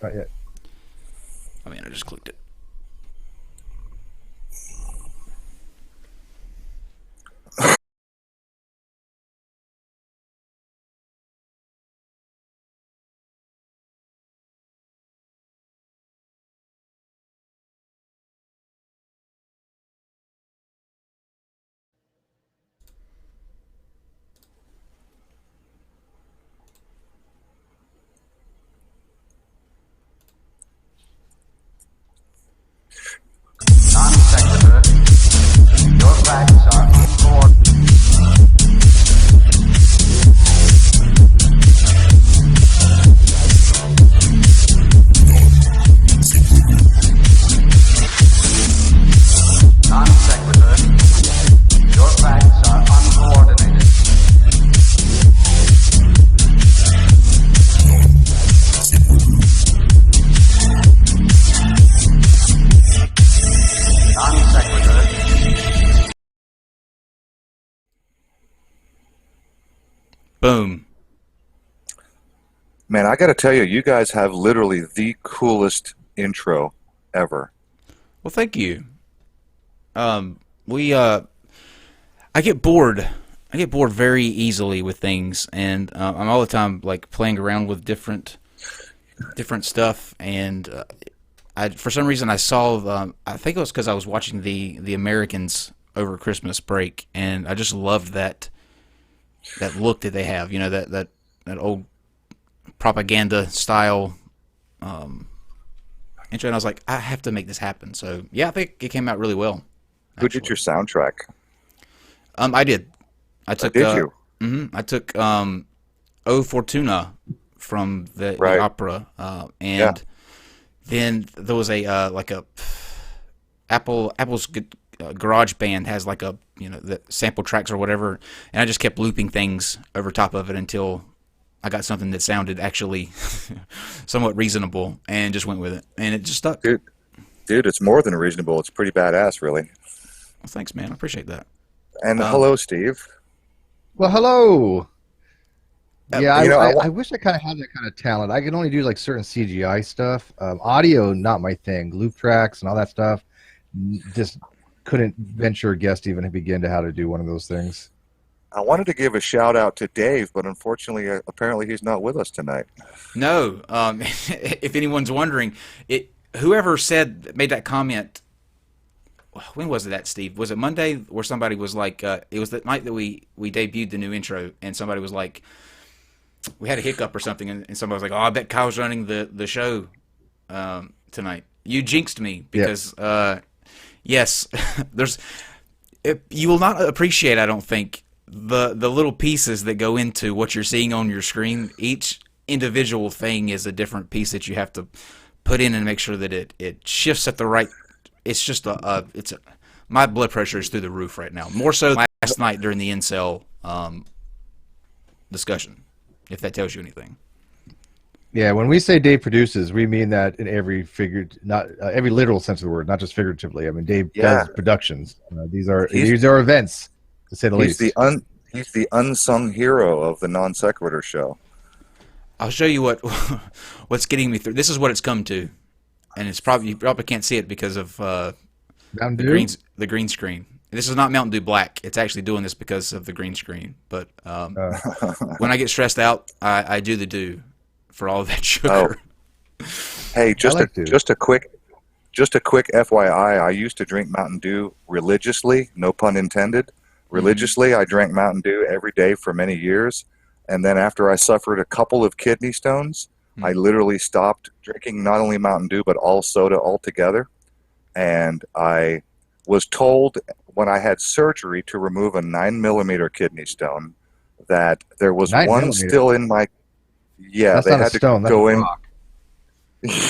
Not yet. I mean, I just clicked it. Non-sequitur. Your facts are uncoordinated. Non-sequitur. Your facts are uncoordinated. Non-sequitur. Boom. Man, I got to tell you, you guys have literally the coolest intro ever. Well, thank you. We I get bored. I get bored very easily with things, and I'm all the time like playing around with different stuff. And I, for some reason, I saw. I think it was because I was watching the Americans over Christmas break, and I just loved that look that they have. You know, that old propaganda style intro. And I was like, I have to make this happen. So yeah, I think it came out really well. Who did your soundtrack? I did. I took. Did you? I took O Fortuna from the Right. opera, and Yeah. then there was a like a Apple's Garage Band has like a the sample tracks or whatever, and I just kept looping things over top of it until I got something that sounded actually somewhat reasonable, and just went with it, and it just stuck. Dude, it's more than reasonable. It's pretty badass, really. Well, thanks, man. I appreciate that. And hello, Steve. Well, hello. Yeah, You know, I wish I kind of had that kind of talent. I can only do like certain CGI stuff. Audio, not my thing. Loop tracks and all that stuff. Just couldn't venture a guess to even begin to how to do one of those things. I wanted to give a shout out to Dave, but unfortunately, apparently he's not with us tonight. No, if anyone's wondering, whoever made that comment. When was it that, Steve? Was it Monday where somebody was like, it was the night that we debuted the new intro, and somebody was like, we had a hiccup or something, and somebody was like, oh, I bet Kyle's running the show tonight. You jinxed me because, yes, you will not appreciate, I don't think, the little pieces that go into what you're seeing on your screen. Each individual thing is a different piece that you have to put in and make sure that it shifts at the right. It's just my blood pressure is through the roof right now. More so than last night during the incel discussion, if that tells you anything. Yeah, when we say Dave produces, we mean that in every not every literal sense of the word, not just figuratively. I mean, Dave does productions. These are events, to say the least. He's the unsung hero of the NonSequitur Show. I'll show you what's getting me through. This is what it's come to, and it's probably you probably can't see it because of the green screen. This is not Mountain Dew Black. It's actually doing this because of the green screen. But when I get stressed out, I do the do for all of that sugar. Oh. Hey, just a quick FYI. I used to drink Mountain Dew religiously. No pun intended. Religiously, I drank Mountain Dew every day for many years. And then after I suffered a couple of kidney stones, I literally stopped drinking not only Mountain Dew, but all soda altogether. And I was told when I had surgery to remove a 9mm kidney stone that there was one still in my... Yeah, that's they not had a stone, to go that's a in... rock.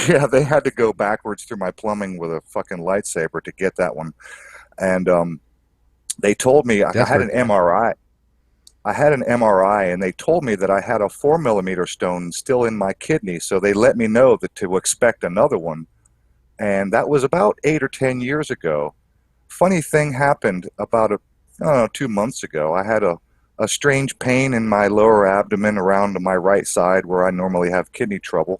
Yeah, they had to go backwards through my plumbing with a fucking lightsaber to get that one. And they told me I had an MRI. I had an MRI, and they told me that I had a 4mm stone still in my kidney, so they let me know that to expect another one. And that was about 8 or 10 years ago. Funny thing happened about 2 months ago. I had a strange pain in my lower abdomen around my right side where I normally have kidney trouble.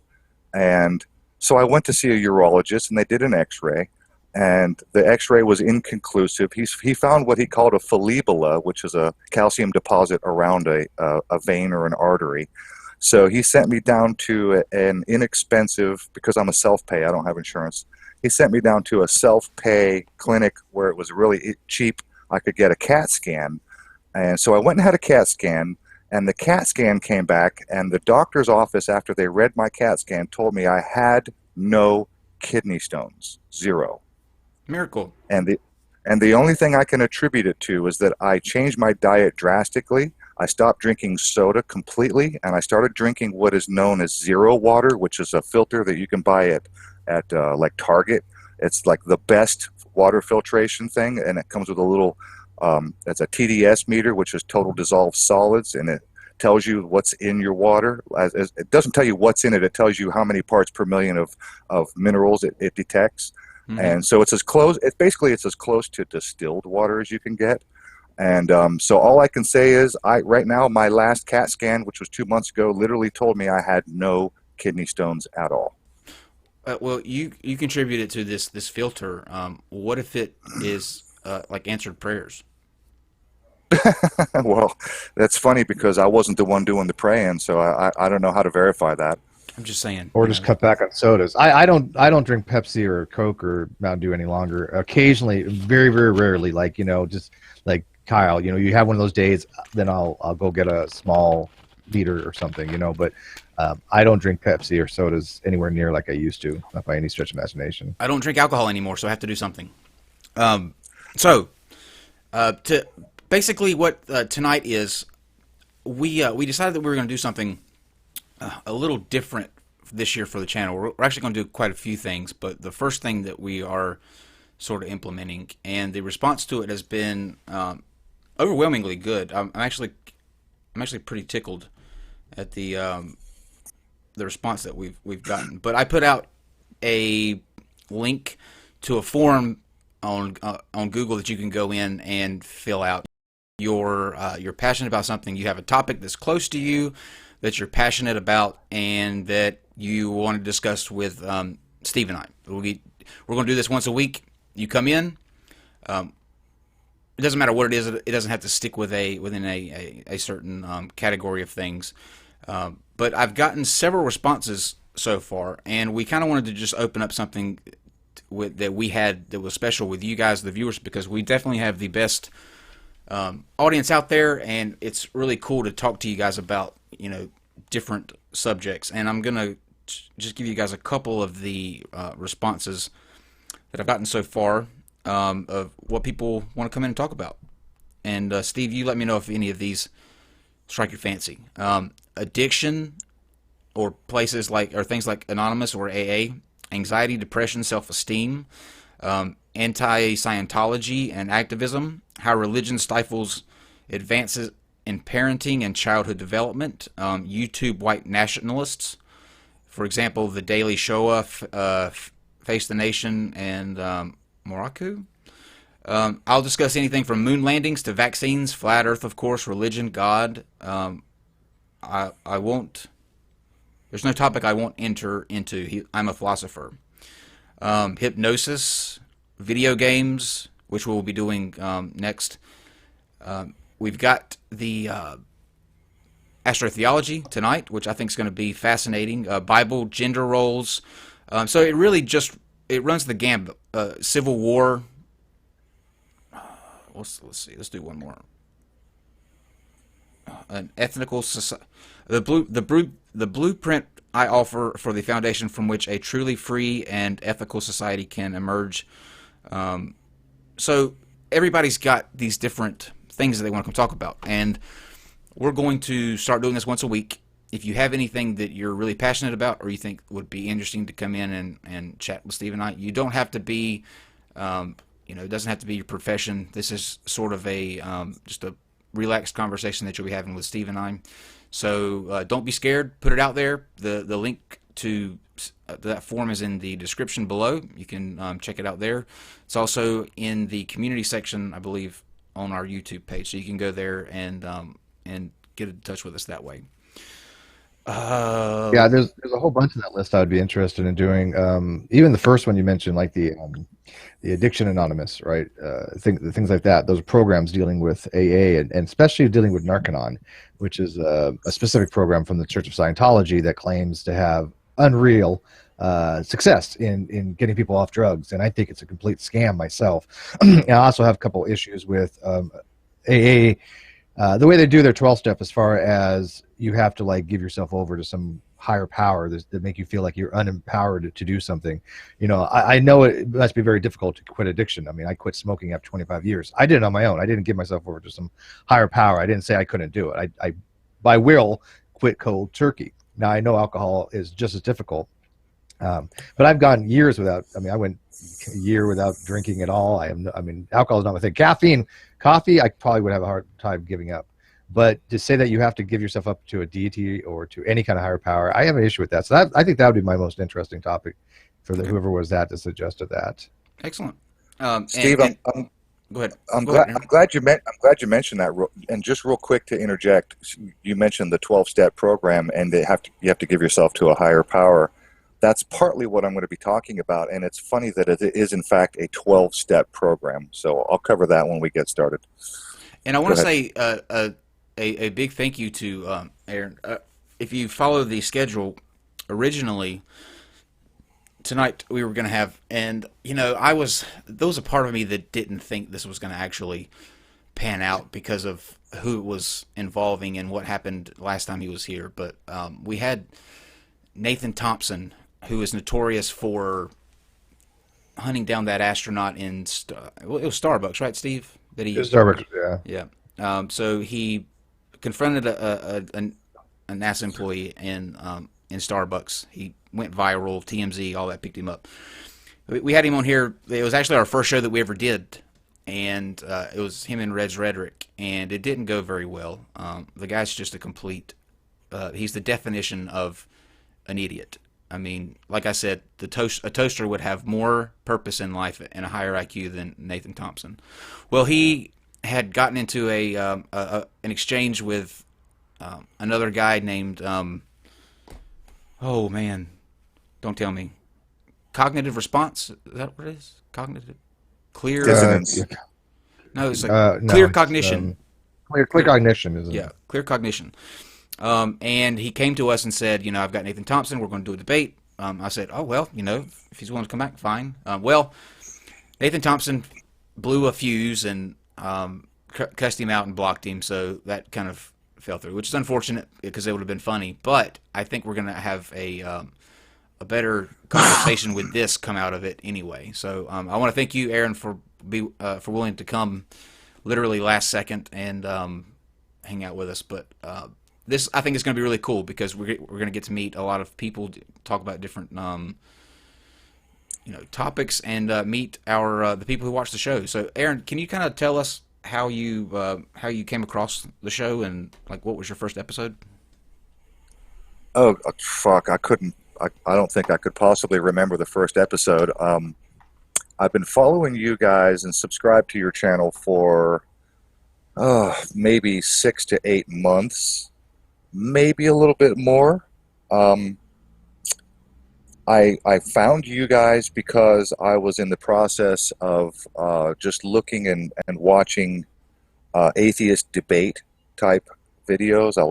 And So I went to see a urologist, and they did an X-ray, and the X-ray was inconclusive. He found what he called a philebula, which is a calcium deposit around a vein or an artery. So he sent me down to an inexpensive, because I'm a self-pay, I don't have insurance. He sent me down to a self-pay clinic where it was really cheap. I could get a CAT scan. And so I went and had a CAT scan, and the CAT scan came back, and the doctor's office, after they read my CAT scan, told me I had no kidney stones, 0. Miracle. And the only thing I can attribute it to is that I changed my diet drastically. I stopped drinking soda completely, and I started drinking what is known as zero water, which is a filter that you can buy at like Target. It's like the best water filtration thing, and it comes with a little, it's a TDS meter, which is total dissolved solids, and it tells you what's in your water. It doesn't tell you what's in it. It tells you how many parts per million of minerals it detects. Mm-hmm. And so it's as close to distilled water as you can get. And so all I can say is right now, my last CAT scan, which was 2 months ago, literally told me I had no kidney stones at all. Well, you contributed to this filter. What if it is like answered prayers? Well, that's funny because I wasn't the one doing the praying, so I don't know how to verify that. I'm just saying. Or just cut back on sodas. I don't drink Pepsi or Coke or Mountain Dew any longer. Occasionally, very, very rarely, like, just like Kyle, you have one of those days, then I'll go get a small liter or something, But I don't drink Pepsi or sodas anywhere near like I used to, not by any stretch of imagination. I don't drink alcohol anymore, so I have to do something. To basically what tonight is, we decided that we were going to do something a little different this year for the channel. We're actually going to do quite a few things, but the first thing that we are sort of implementing, and the response to it has been overwhelmingly good. I'm actually pretty tickled at the response that we've gotten. But I put out a link to a forum on Google that you can go in and fill out. You're passionate about something. You have a topic that's close to you, that you're passionate about, and that you want to discuss with Steve and I. We're going to do this once a week. You come in. It doesn't matter what it is. It doesn't have to stick within a certain category of things. But I've gotten several responses so far, and we kind of wanted to just open up something that we had that was special with you guys, the viewers, because we definitely have the best audience out there, and it's really cool to talk to you guys about different subjects. And I'm gonna just give you guys a couple of the responses that I've gotten so far of what people want to come in and talk about. And Steve, you let me know if any of these strike your fancy. Addiction, or things like Anonymous or AA, anxiety, depression, self-esteem, anti-Scientology and activism, how religion stifles advances in parenting and childhood development, YouTube white nationalists, for example, The Daily Show, Face the Nation, and Morocco. I'll discuss anything from moon landings to vaccines, flat Earth, of course, religion, God. I won't. There's no topic I won't enter into. I'm a philosopher. Hypnosis, video games, which we'll be doing next. We've got the Astrotheology tonight, which I think is going to be fascinating. Bible, gender roles. So it really it runs the gambit. Civil War. Let's see. Let's do one more. An ethical society. The blueprint I offer for the foundation from which a truly free and ethical society can emerge. So everybody's got these different things that they want to come talk about, and we're going to start doing this once a week. If you have anything that you're really passionate about, or you think would be interesting to come in and chat with Steve and I, you don't have to be, it doesn't have to be your profession. This is sort of just a relaxed conversation that you'll be having with Steve and I. So don't be scared. Put it out there. The link to that form is in the description below. You can check it out there. It's also in the community section, I believe, on our YouTube page. So you can go there and get in touch with us that way. Yeah, there's a whole bunch of that list I'd be interested in doing. Even the first one you mentioned, like the Addiction Anonymous, right? Things like that. Those are programs dealing with AA and especially dealing with Narconon, which is a specific program from the Church of Scientology that claims to have unreal success in getting people off drugs. And I think it's a complete scam myself. And I also have a couple issues with AA. The way they do their 12 step, as far as you have to like give yourself over to some higher power that make you feel like you're unempowered to do something. I know it must be very difficult to quit addiction. I mean, I quit smoking after 25 years. I did it on my own. I didn't give myself over to some higher power. I didn't say I couldn't do it. I by will quit cold turkey. Now I know alcohol is just as difficult, but I've gone years without. I mean, I went a year without drinking at all. Alcohol is not my thing. Coffee, I probably would have a hard time giving up. But to say that you have to give yourself up to a deity or to any kind of higher power, I have an issue with that. So I think that would be my most interesting topic for whoever was that suggested that. Excellent. Steve, go ahead. I'm glad you mentioned that. And just real quick to interject, you mentioned the 12-step program, and you have to give yourself to a higher power. That's partly what I'm going to be talking about, and it's funny that it is in fact a 12-step program. So I'll cover that when we get started. And I want to say a big thank you to Aaron. If you follow the schedule, originally tonight we were going to have, and there was a part of me that didn't think this was going to actually pan out because of who it was involving and what happened last time he was here. But we had Nathan Thompson, who is notorious for hunting down that astronaut in it was Starbucks, right, Steve? It was Starbucks, yeah. Yeah. So he confronted a NASA employee in Starbucks. He went viral, TMZ, all that picked him up. We had him on here. It was actually our first show that we ever did, and it was him and Red's Rhetoric, and it didn't go very well. The guy's just a complete. He's the definition of an idiot. I mean, like I said, a toaster would have more purpose in life and a higher IQ than Nathan Thompson. Well, he had gotten into an exchange with another guy named oh man, don't tell me, cognitive response. Is that what it is? Cognitive clear dissonance. No, it's like clear cognition. Clear cognition, isn't it? Yeah, clear cognition. And he came to us and said, I've got Nathan Thompson. We're going to do a debate. I said, oh, well, if he's willing to come back, fine. Well, Nathan Thompson blew a fuse and cussed him out and blocked him, so that kind of fell through, which is unfortunate because it would have been funny. But I think we're going to have a better conversation with this come out of it anyway. So I want to thank you, Aaron, for willing to come literally last second and hang out with us. But this, I think, is going to be really cool because we're going to get to meet a lot of people, talk about different topics, and meet the people who watch the show. So, Aaron, can you kind of tell us how you came across the show and like what was your first episode? Oh fuck! I couldn't. I don't think I could possibly remember the first episode. I've been following you guys and subscribed to your channel for maybe 6 to 8 months. Maybe a little bit more. I found you guys because I was in the process of just looking and watching atheist debate type videos. I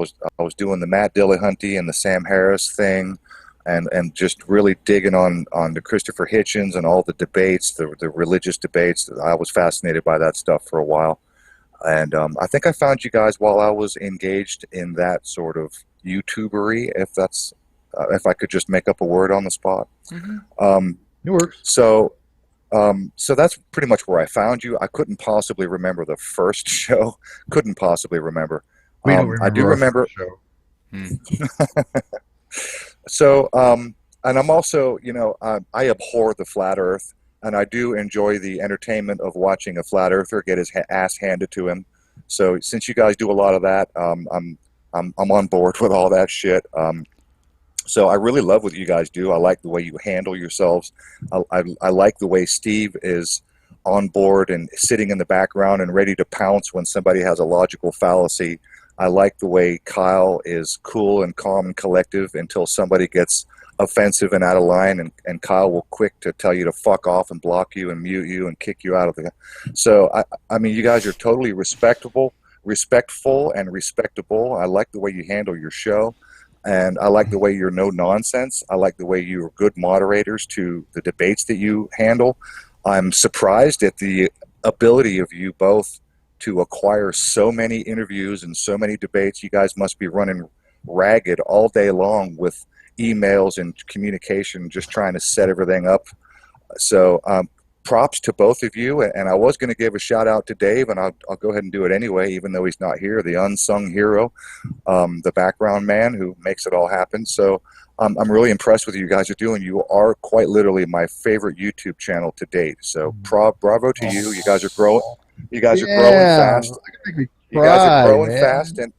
was doing the Matt Dillahunty and the Sam Harris thing, and just really digging on the Christopher Hitchens and all the debates, the religious debates. I was fascinated by that stuff for a while. And I think I found you guys while I was engaged in that sort of YouTubery, if I could just make up a word on the spot. Mm-hmm. It works. So that's pretty much where I found you. I couldn't possibly remember the first show. Couldn't possibly remember. We don't remember. I do remember. Show. So, and I'm also, I abhor the flat Earth. And I do enjoy the entertainment of watching a flat earther get his ass handed to him. So since you guys do a lot of that, I'm on board with all that shit. So I really love what you guys do. I like the way you handle yourselves. I like the way Steve is on board and sitting in the background and ready to pounce when somebody has a logical fallacy. I like the way Kyle is cool and calm and collective until somebody gets offensive and out of line, and Kyle will quick to tell you to fuck off and block you and mute you and kick you out of the. So I mean, you guys are totally respectful and respectable. I like the way you handle your show, and I like the way you're no nonsense. I like the way you're good moderators to the debates that you handle. I'm surprised at the ability of you both to acquire so many interviews and so many debates. You guys must be running ragged all day long with emails and communication, just trying to set everything up. So props to both of you. And I was going to give a shout out to Dave, and I'll go ahead and do it anyway, even though he's not here, the unsung hero, the background man who makes it all happen. So I'm really impressed with what you guys are doing. You are quite literally my favorite YouTube channel to date. So bravo to you. You guys are growing. You guys are growing fast. You guys are growing fast, and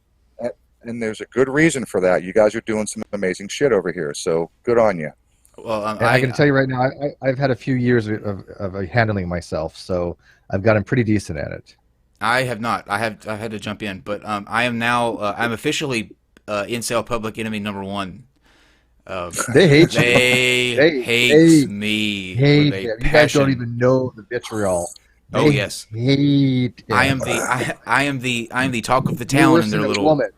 there's a good reason for that. You guys are doing some amazing shit over here. So good on you. Well, I can tell you right now, I've had a few years of handling myself, so I've gotten pretty decent at it. I have not. I had to jump in, but I am now. I'm officially incel public enemy #1. They hate you. They hate me. You guys don't even know the vitriol. Oh yes, hate him. I am the talk of the town in their little woman.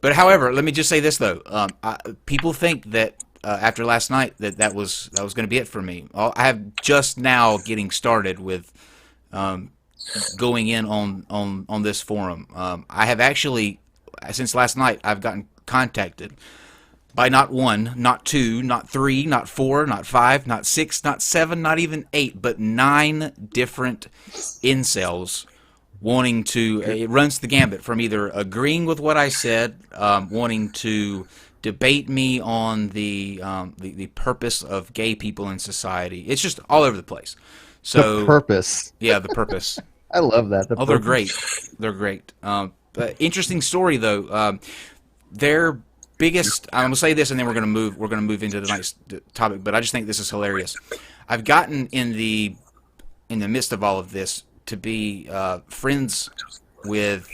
But however, let me just say this though: people think that after last night that was going to be it for me. I have just now getting started with going in on this forum. I have actually, since last night, I've gotten contacted by not 1, not 2, not 3, not 4, not 5, not 6, not 7, not even 8, but 9 different incels wanting to. It runs the gambit from either agreeing with what I said, wanting to debate me on the purpose of gay people in society. It's just all over the place. So the purpose. Yeah, the purpose. I love that. They're great. They're great. But interesting story though. Their biggest. I'm gonna say this, and then we're gonna move into the next topic. But I just think this is hilarious. I've gotten in the midst of all of this to be friends with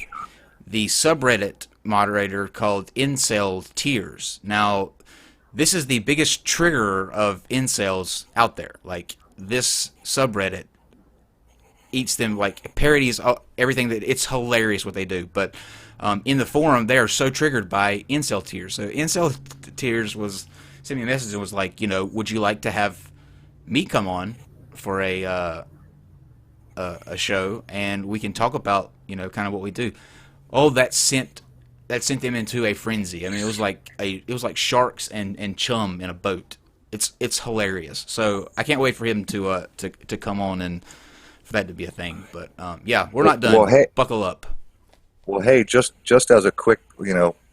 the subreddit moderator called Incel Tears. Now, this is the biggest trigger of incels out there. Like, this subreddit eats them, like, parodies everything. That it's hilarious what they do. But in the forum, they are so triggered by Incel Tears. So Incel Tears sent me a message and was like, would you like to have me come on for a show, and we can talk about kind of what we do. Oh, that sent them into a frenzy. I mean, it was like sharks and chum in a boat. It's hilarious. So I can't wait for him to come on and for that to be a thing. But yeah, we're not done. Well, hey, buckle up. Well, hey, just as a quick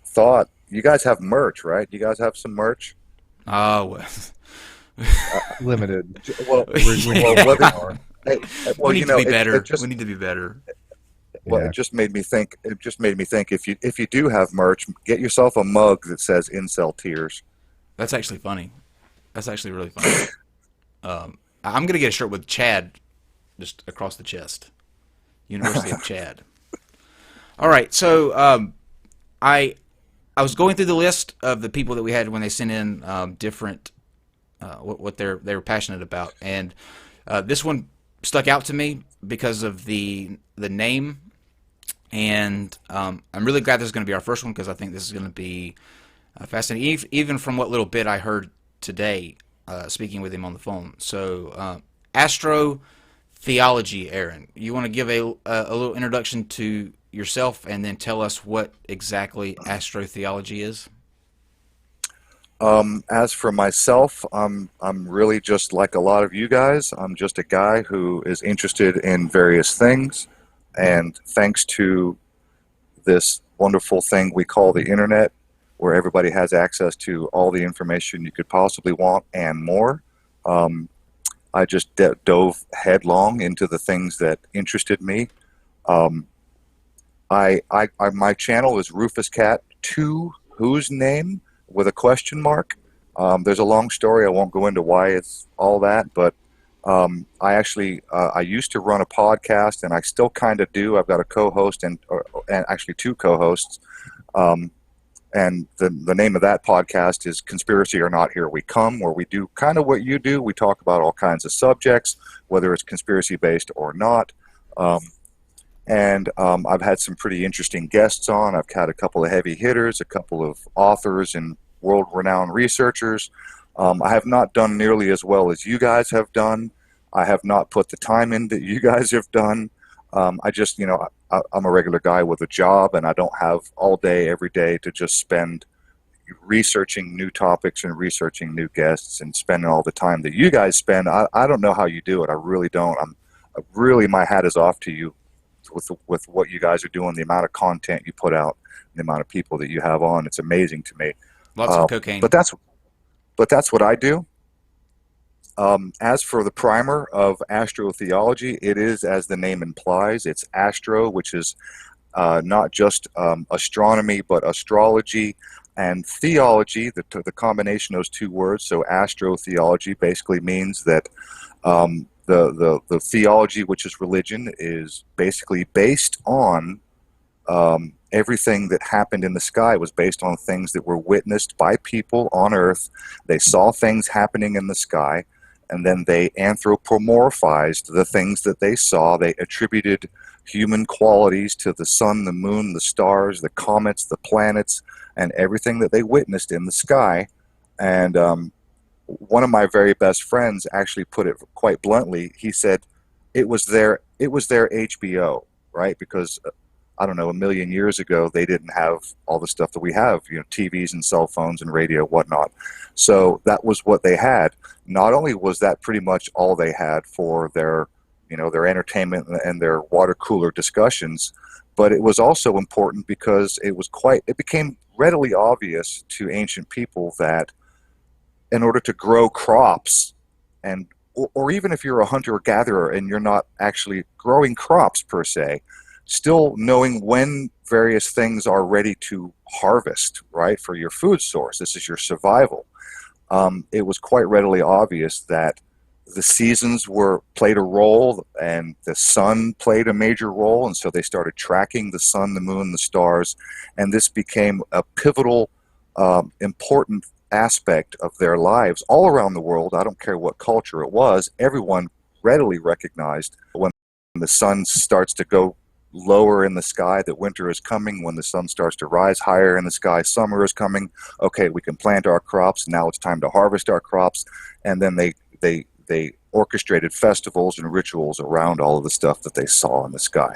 thought, you guys have merch, right? You guys have some merch. Oh, limited. Well, we need to be better. We need to be better. Well, Yeah. it just made me think. If you do have merch, get yourself a mug that says "Incel Tears." That's actually funny. That's actually really funny. I'm gonna get a shirt with Chad just across the chest. University of Chad. All right, so I was going through the list of the people that we had when they sent in different what they were passionate about, and this one stuck out to me because of the name, and I'm really glad this is going to be our first one because I think this is going to be fascinating, even from what little bit I heard today speaking with him on the phone. So Astrotheology, Aaron, you want to give a little introduction to yourself and then tell us what exactly astrotheology is? As for myself, I'm really just like a lot of you guys. I'm just a guy who is interested in various things, and thanks to this wonderful thing we call the internet, where everybody has access to all the information you could possibly want and more, I just dove headlong into the things that interested me. My channel is Rufus Cat 2, whose name, with a question mark. There's a long story. I won't go into why it's all that, but I used to run a podcast, and I still kind of do. I've got a co-host and actually two co-hosts. And the name of that podcast is Conspiracy or Not, Here We Come, where we do kind of what you do. We talk about all kinds of subjects, whether it's conspiracy-based or not. I've had some pretty interesting guests on. I've had a couple of heavy hitters, a couple of authors and world-renowned researchers. I have not done nearly as well as you guys have done. I have not put the time in that you guys have done. I just, I'm a regular guy with a job, and I don't have all day, every day to just spend researching new topics and researching new guests and spending all the time that you guys spend. I don't know how you do it. I really don't. Really, my hat is off to you with what you guys are doing, the amount of content you put out, the amount of people that you have on. It's amazing to me. Lots of cocaine. But that's what I do. As for the primer of astrotheology, it is, as the name implies, it's astro, which is not just astronomy, but astrology, and theology, the combination of those two words. So astrotheology basically means that the theology, which is religion, is basically based on everything that happened in the sky was based on things that were witnessed by people on Earth. They saw things happening in the sky, and then they anthropomorphized the things that they saw. They attributed human qualities to the sun, the moon, the stars, the comets, the planets, and everything that they witnessed in the sky. And one of my very best friends actually put it quite bluntly. He said it was their HBO, right? Because I don't know, a million years ago, they didn't have all the stuff that we have, TVs and cell phones and radio, whatnot. So that was what they had. Not only was that pretty much all they had for their entertainment and their water cooler discussions, but it was also important because it became readily obvious to ancient people that in order to grow crops, or even if you're a hunter-gatherer and you're not actually growing crops per se, still knowing when various things are ready to harvest, right, for your food source. This is your survival. It was quite readily obvious that the seasons played a role, and the sun played a major role, and so they started tracking the sun, the moon, the stars, and this became a pivotal, important aspect of their lives all around the world. I don't care what culture it was. Everyone readily recognized when the sun starts to go lower in the sky that winter is coming. When the sun starts to rise higher in the sky, summer is coming. Okay, we can plant our crops. Now it's time to harvest our crops. And then they orchestrated festivals and rituals around all of the stuff that they saw in the sky.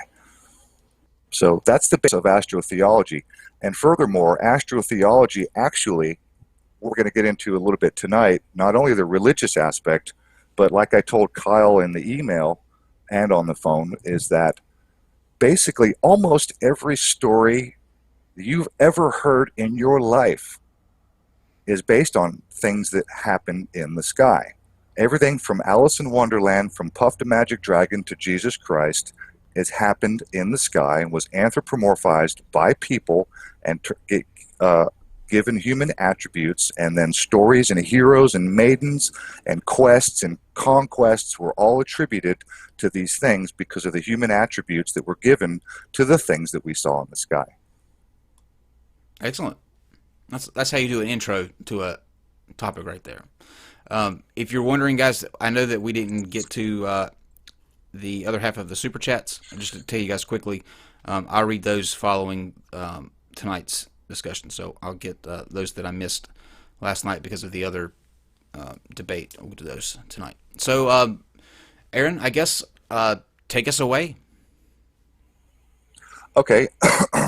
So that's the base of astrotheology. And furthermore, astrotheology actually, we're going to get into a little bit tonight, not only the religious aspect, but like I told Kyle in the email and on the phone, is that basically almost every story you've ever heard in your life is based on things that happen in the sky. Everything from Alice in Wonderland, from Puff the Magic Dragon to Jesus Christ, has happened in the sky and was anthropomorphized by people and given human attributes, and then stories and heroes and maidens and quests and conquests were all attributed to these things because of the human attributes that were given to the things that we saw in the sky. Excellent. That's how you do an intro to a topic right there. If you're wondering, guys, I know that we didn't get to the other half of the super chats. Just to tell you guys quickly, I'll read those following tonight's discussion. So I'll get those that I missed last night because of the other debate. We'll do those tonight. So, Aaron, I guess take us away. Okay,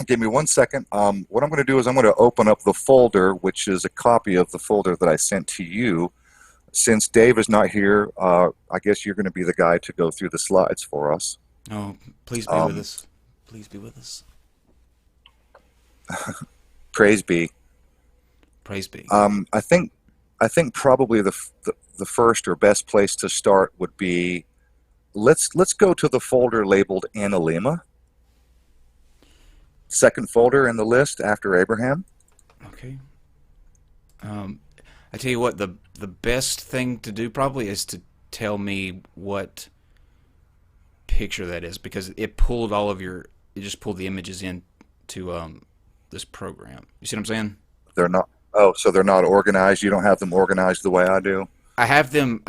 give me 1 second. What I'm going to do is I'm going to open up the folder, which is a copy of the folder that I sent to you. Since Dave is not here, I guess you're going to be the guy to go through the slides for us. Oh, please be with us. Please be with us. Praise be. Praise be. I think probably the first or best place to start would be let's go to the folder labeled Analema. Second folder in the list after Abraham. Okay. I tell you what, the best thing to do probably is to tell me what picture that is, because it pulled it just pulled the images in to this program. You see what I'm saying? They're not. Oh, so they're not organized. You don't have them organized the way I do. I have them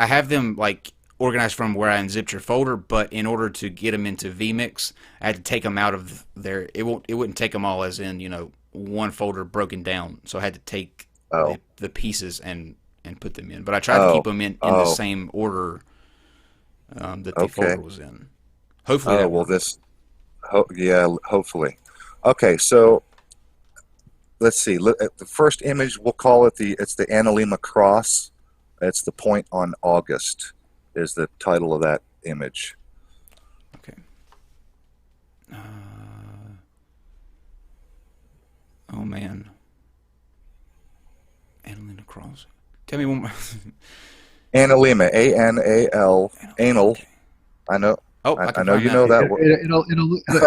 like organized from where I unzipped your folder, but in order to get them into vMix, I had to take them out of there. It wouldn't take them all as in, one folder broken down. So I had to take the pieces and put them in. But I tried to keep them in the same order that the folder was in. Hopefully. Hopefully. Okay, so let's see. The first image, we'll call it it's the Analema cross. It's the point on August is the title of that image. Okay. Oh man. Analema cross. Tell me one more. Analema, A-N-A-L, anal. Okay. I know. Oh, I know you know that word.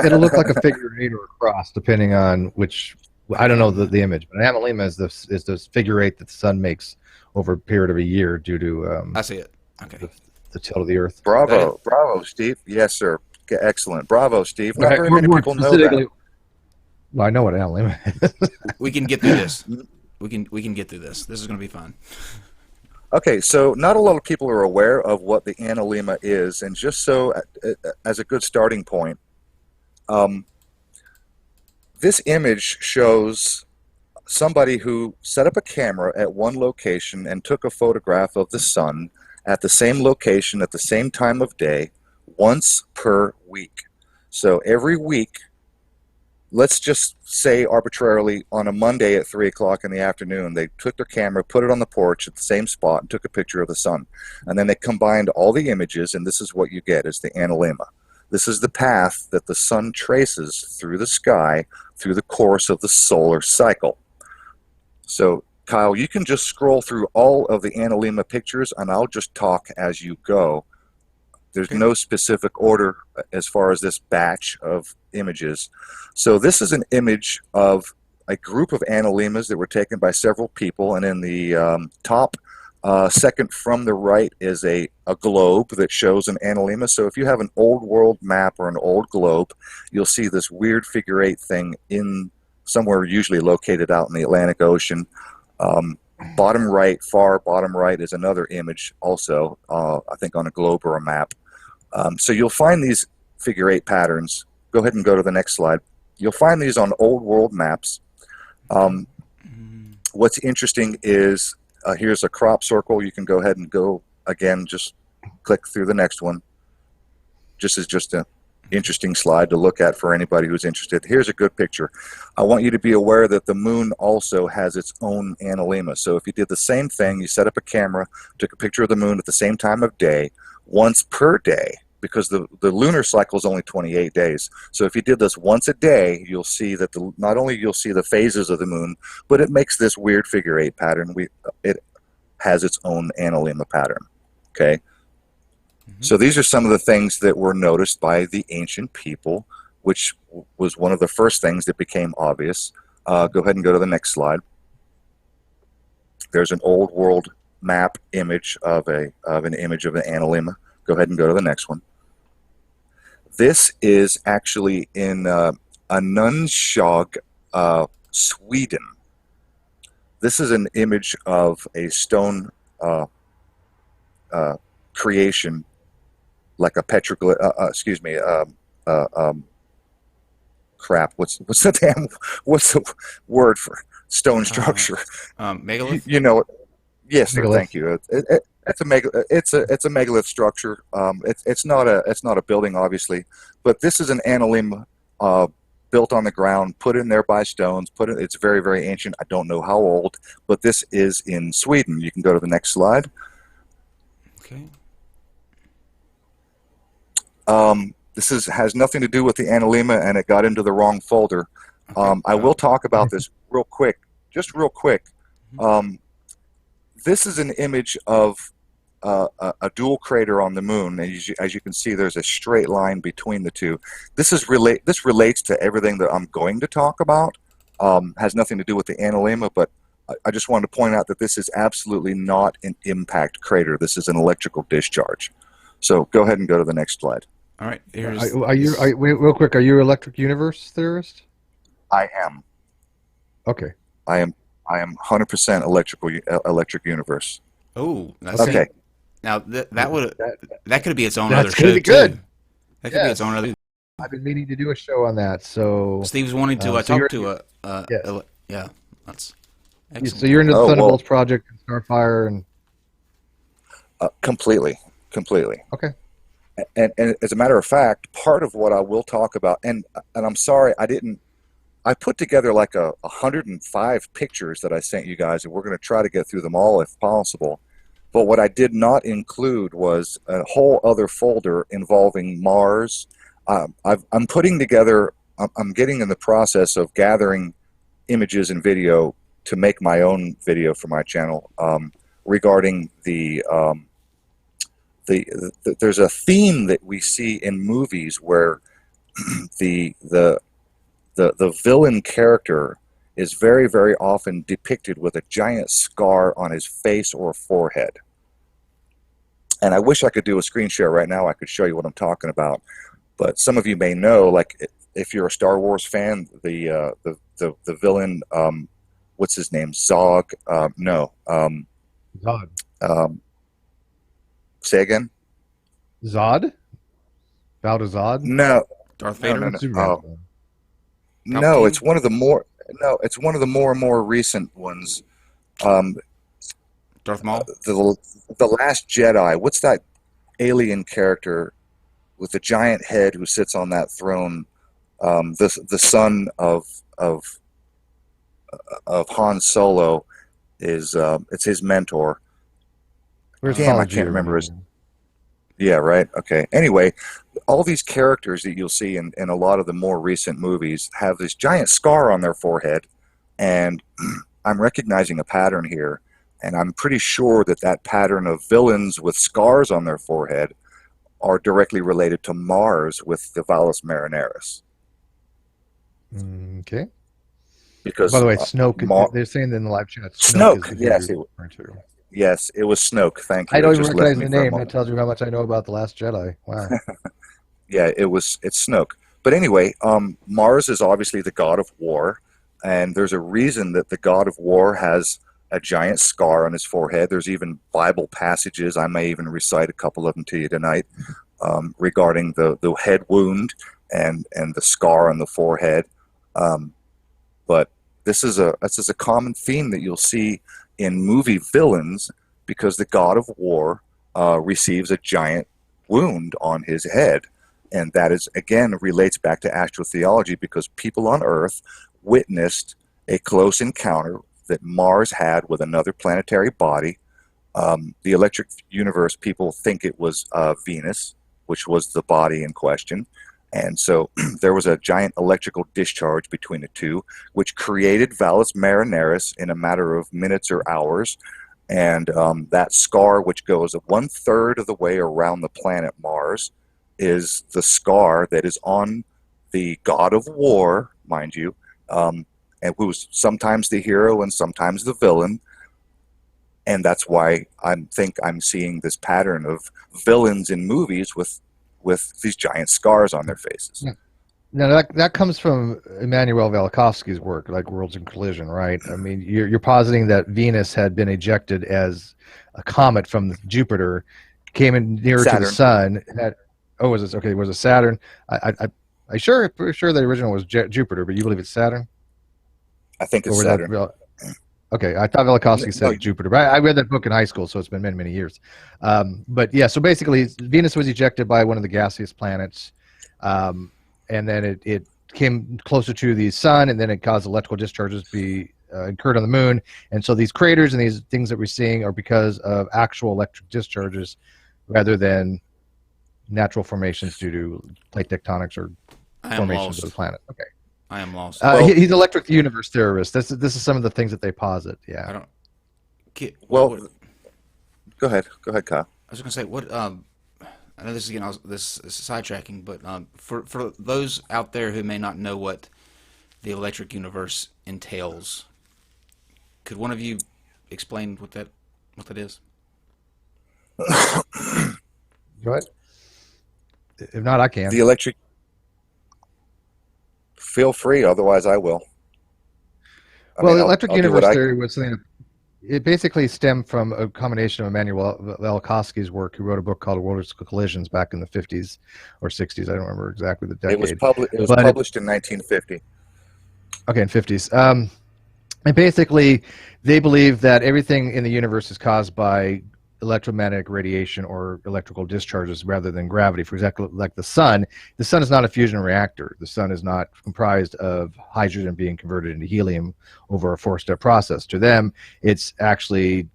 It'll look like a figure eight or a cross, depending on which. I don't know the image, but an analema is the figure eight that the sun makes over a period of a year due to I see it. Okay. The tilt of the Earth. Bravo, Steve. Yes, sir. Excellent. Bravo, Steve. Not very many people know that. Well, I know what analema is. We can get through this. We can get through this. This is going to be fun. Okay, so not a lot of people are aware of what the analema is, and just so as a good starting point, this image shows somebody who set up a camera at one location and took a photograph of the sun at the same location at the same time of day once per week. So every week, let's just say arbitrarily on a Monday at 3 o'clock in the afternoon, they took their camera, put it on the porch at the same spot, and took a picture of the sun. And then they combined all the images, and this is what you get, is the analema. This is the path that the sun traces through the sky through the course of the solar cycle. So, Kyle, you can just scroll through all of the analema pictures, and I'll just talk as you go. There's no specific order as far as this batch of images. So this is an image of a group of analemas that were taken by several people, and in the top second from the right is a globe that shows an analema. So if you have an old world map or an old globe, you'll see this weird figure eight thing in somewhere usually located out in the Atlantic Ocean. Bottom right, far bottom right, is another image also, I think on a globe or a map. So you'll find these figure eight patterns. Go ahead and go to the next slide. You'll find these on old world maps. What's interesting is here's a crop circle. You can go ahead and go again, just click through the next one. Just an interesting slide to look at for anybody who's interested. Here's a good picture. I want you to be aware that the moon also has its own analema. So if you did the same thing, you set up a camera, took a picture of the moon at the same time of day, once per day, because the lunar cycle is only 28 days. So if you did this once a day, you'll see that not only you'll see the phases of the moon, but it makes this weird figure eight pattern. It has its own analema pattern. Okay. So these are some of the things that were noticed by the ancient people, which was one of the first things that became obvious. Go ahead and go to the next slide. There's an old world map image of an image of an analema. Go ahead and go to the next one. This is actually in Anunskog, Sweden. This is an image of a stone creation, like a petroglyph. What's the word for stone structure? Megalith. You know it. Yes, Megalith. Thank you. It's a megalith structure. It's not a building, obviously, but this is an analema built on the ground, put in there by stones. It's very, very ancient. I don't know how old, but this is in Sweden. You can go to the next slide. Okay. This has nothing to do with the analema, and it got into the wrong folder. Okay. I will talk about this real quick. This is an image of a dual crater on the moon, and as you can see, there's a straight line between the two. This relates to everything that I'm going to talk about. Has nothing to do with the analema, but I just wanted to point out that this is absolutely not an impact crater. This is an electrical discharge. So go ahead and go to the next slide. All right. Wait, real quick, are you an electric universe theorist? I am. Okay. I am 100% electric universe. Oh, that's okay. Now that could be its own that's other show be good. too. That could be its own other. I've been meaning to do a show on that. So Steve's wanting to talk to yeah. That's excellent. So you're into the Thunderbolts project and Starfire and completely. Okay. And as a matter of fact, part of what I will talk about, and I'm sorry I put together like 105 pictures that I sent you guys, and we're going to try to get through them all if possible. But what I did not include was a whole other folder involving Mars. I'm putting together, I'm getting in the process of gathering images and video to make my own video for my channel regarding there's a theme that we see in movies where the villain character is very, very often depicted with a giant scar on his face or forehead. And I wish I could do a screen share right now. I could show you what I'm talking about. But some of you may know, like if you're a Star Wars fan, the villain, what's his name? Zog? No. Zod. Say again? Zod? Zod? No. Darth Vader? No, it's one of the more and more recent ones. Darth Maul? The Last Jedi. What's that alien character with the giant head who sits on that throne? The son of Han Solo is it's his mentor. Damn, I can't remember his. Yeah, right. Okay. Anyway, all these characters that you'll see in a lot of the more recent movies have this giant scar on their forehead, and I'm recognizing a pattern here, and I'm pretty sure that pattern of villains with scars on their forehead are directly related to Mars with the Valles Marineris. Okay. Because by the way, Snoke. They're saying in the live chat. Snoke. Yes, it was Snoke. Thank you. I don't even recognize the name. That tells you how much I know about the Last Jedi. Wow. Yeah, it's Snoke. But anyway, Mars is obviously the god of war, and there's a reason that the god of war has a giant scar on his forehead. There's even Bible passages, I may even recite a couple of them to you tonight, regarding the head wound and the scar on the forehead. But this is a common theme that you'll see in movie villains, because the god of war receives a giant wound on his head. And that is, again, relates back to astrotheology, because people on Earth witnessed a close encounter that Mars had with another planetary body. The electric universe people think it was Venus, which was the body in question. And so there was a giant electrical discharge between the two, which created Valles Marineris in a matter of minutes or hours. And that scar, which goes 1/3 of the way around the planet Mars, is the scar that is on the god of war, mind you, and who's sometimes the hero and sometimes the villain. And that's why I think I'm seeing this pattern of villains in movies with these giant scars on their faces. Yeah. Now that comes from Immanuel Velikovsky's work, like Worlds in Collision, right? I mean, you're positing that Venus had been ejected as a comet from Jupiter, came in nearer to the sun. Was it okay? Was it Saturn? I'm sure the original was Jupiter, but you believe it's Saturn? I think it's Saturn. Okay, I thought Velikovsky said Jupiter, but I read that book in high school, so it's been many, many years. But yeah, so basically, Venus was ejected by one of the gaseous planets, and then it came closer to the sun, and then it caused electrical discharges to be incurred on the moon. And so these craters and these things that we're seeing are because of actual electric discharges rather than natural formations due to plate tectonics or formations of the planet. Okay. I am lost. He's electric universe theorist. This is some of the things that they posit. Yeah. I don't get. Well, go ahead, Kyle. I was going to say what. I know this is this is sidetracking, but for those out there who may not know what the electric universe entails, Could one of you explain what that is? Go ahead. If not, I can. The electric. Feel free, otherwise I will. Well, the electric I'll do universe what theory was something. It basically stemmed from a combination of Immanuel Velikovsky's work, who wrote a book called World Collisions back in the 50s or 60s. I don't remember exactly the decade. It was published in 1950. Okay, in 50s. And basically, they believe that everything in the universe is caused by electromagnetic radiation or electrical discharges rather than gravity. For example, like the sun is not a fusion reactor. The sun is not comprised of hydrogen being converted into helium over a four-step process. To them, it's actually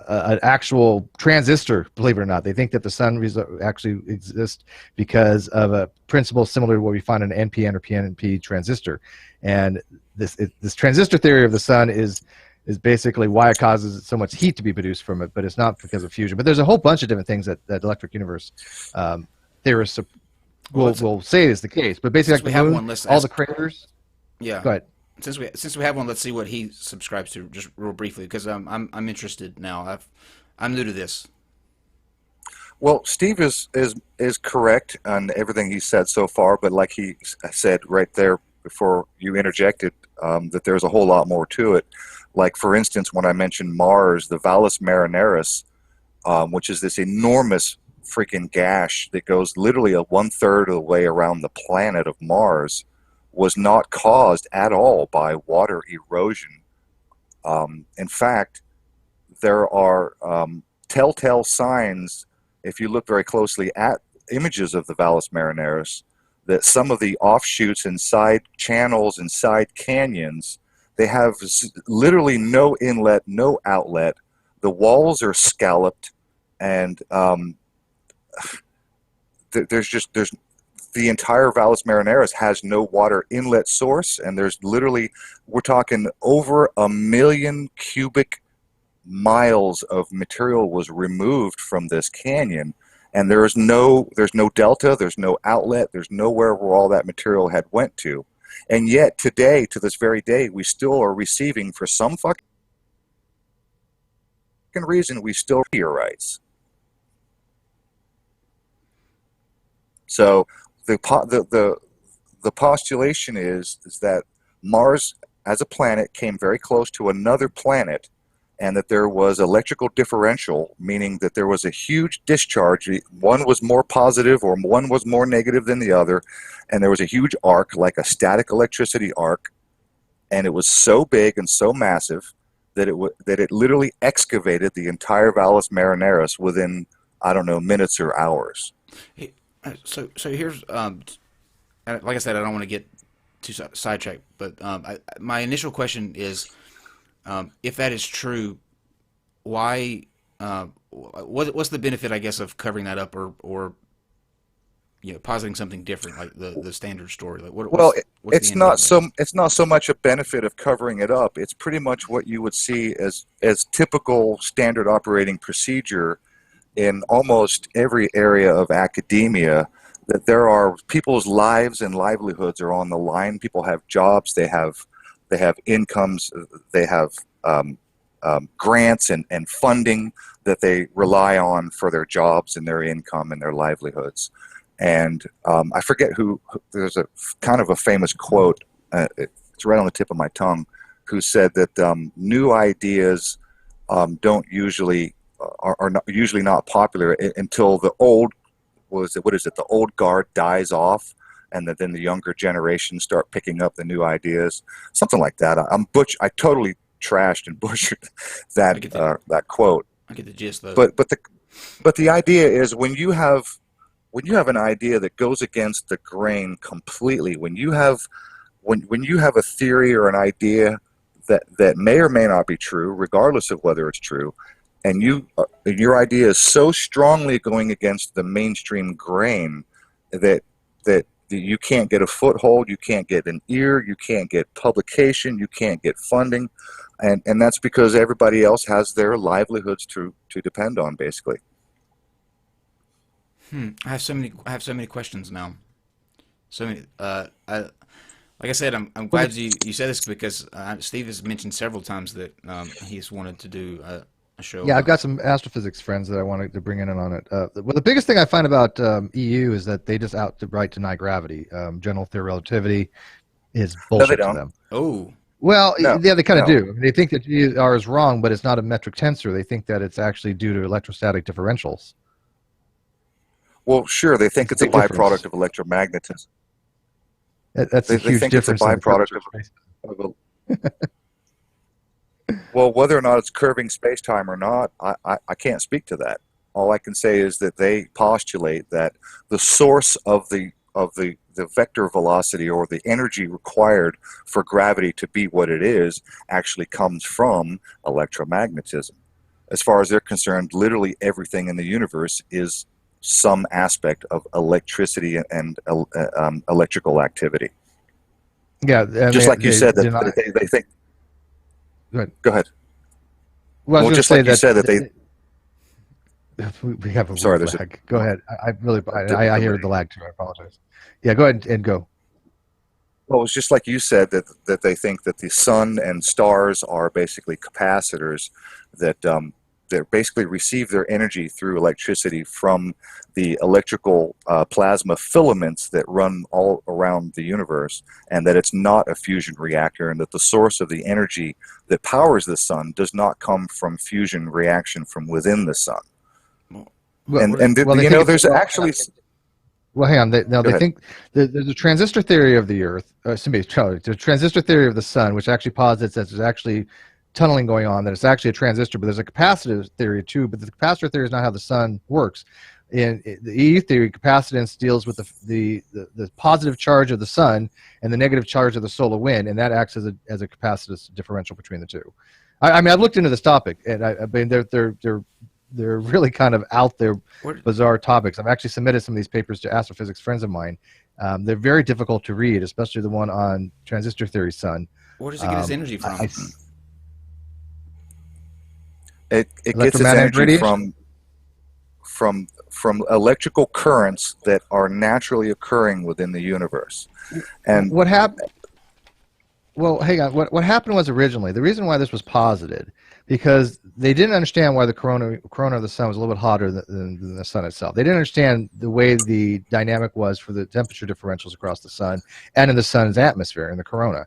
an actual transistor, believe it or not. They think that the sun actually exists because of a principle similar to what we find in an NPN or PNP transistor. And this transistor theory of the sun is basically why it causes so much heat to be produced from it, but it's not because of fusion. But there's a whole bunch of different things that electric universe theorists will say is the case. But basically, like we have one, all the craters. Yeah. Go ahead. Since we have one, let's see what he subscribes to, just real briefly, because I'm interested now. I'm new to this. Well, Steve is correct on everything he said so far, but like he said right there before you interjected, that there's a whole lot more to it. Like, for instance, when I mentioned Mars, the Valles Marineris, which is this enormous freaking gash that goes literally a 1/3 of the way around the planet of Mars, was not caused at all by water erosion. In fact, there are telltale signs, if you look very closely at images of the Valles Marineris, that some of the offshoots and side channels and side canyons, they have literally no inlet, no outlet. The walls are scalloped, and there's the entire Valles Marineris has no water inlet source, and there's literally, we're talking over 1 million cubic miles of material was removed from this canyon, and there's no delta, there's no outlet, there's nowhere where all that material had went to. And yet today, to this very day, we still are receiving, for some fucking reason, we still meteorites. So the postulation is that Mars as a planet came very close to another planet, and that there was electrical differential, meaning that there was a huge discharge. One was more positive or one was more negative than the other, and there was a huge arc, like a static electricity arc, and it was so big and so massive that it literally excavated the entire Valles Marineris within, I don't know, minutes or hours. Hey, so here's like I said, I don't want to get too sidetracked, but my initial question is, if that is true, why? What's the benefit, I guess, of covering that up, or positing something different, like the standard story? Like, it's not so much a benefit of covering it up. It's pretty much what you would see as typical standard operating procedure in almost every area of academia. That there are people's lives and livelihoods are on the line. People have jobs. They have incomes. They have grants and funding that they rely on for their jobs and their income and their livelihoods. And I forget who. There's a kind of a famous quote. It's right on the tip of my tongue. Who said that new ideas don't usually are not usually not popular until the old. The old guard dies off, and then the younger generation start picking up the new ideas, something like that. I totally trashed and butchered that quote. I get the gist though. But the idea is, when you have an idea that goes against the grain completely, when you have a theory or an idea that may or may not be true, regardless of whether it's true, and your idea is so strongly going against the mainstream grain that you can't get a foothold, you can't get an ear, you can't get publication, you can't get funding, and that's because everybody else has their livelihoods to depend on, basically. I have so many questions now. So many. Like I said, I'm glad you said this because Steve has mentioned several times that he's wanted to do a show Yeah, I've about. got some astrophysics friends that I wanted to bring in on it. Well, the biggest thing I find about EU is that they just outright deny gravity. General theory relativity is No, they bullshit to don't. them. Oh, Well, No, yeah, they kind of no. do. They think that GR is wrong, but it's not a metric tensor. They think that it's actually due to electrostatic differentials. Well, sure, they think It's a it's a big difference. byproduct of electromagnetism. That's a They huge think it's a difference in the byproduct curvature of space. of well, whether or not it's curving space-time or not, I can't speak to that. All I can say is that they postulate that the source of the vector velocity or the energy required for gravity to be what it is actually comes from electromagnetism. As far as they're concerned, literally everything in the universe is some aspect of electricity and electrical activity. Yeah, and Just like you they said, deny. that they think. Go ahead. Go ahead. Well, I was Well, going to just say like you that said, that they. we have a Sorry, weird there's a. lag. Go ahead. I really, I hear Delay. the lag too. I apologize. Yeah, go ahead and go. Well, it's just like you said that they think that the sun and stars are basically capacitors that basically receive their energy through electricity from the electrical plasma filaments that run all around the universe, and that it's not a fusion reactor, and that the source of the energy that powers the sun does not come from fusion reaction from within the sun. Well, they You think know, it's there's actually. well, hang on. Go They ahead. think there's a transistor theory of the Earth. There's a transistor theory of the Sun, which actually posits that there's actually tunneling going on. That it's actually a transistor, but there's a capacitive theory too. But the capacitor theory is not how the Sun works. In the EU theory, capacitance deals with the positive charge of the Sun and the negative charge of the solar wind, and that acts as a capacitance differential between the two. I mean, I've looked into this topic, and I mean, they're really kind of out there, bizarre topics. I've actually submitted some of these papers to astrophysics friends of mine. They're very difficult to read, especially the one on transistor theory sun. where does he get his energy from? It gets its Electromagnetic energy radiation? from electrical currents that are naturally occurring within the universe. And What happened? Well, hang on. What happened was originally the reason why this was posited because they didn't understand why the corona of the sun was a little bit hotter than the sun itself. They didn't understand the way the dynamic was for the temperature differentials across the sun and in the sun's atmosphere in the corona.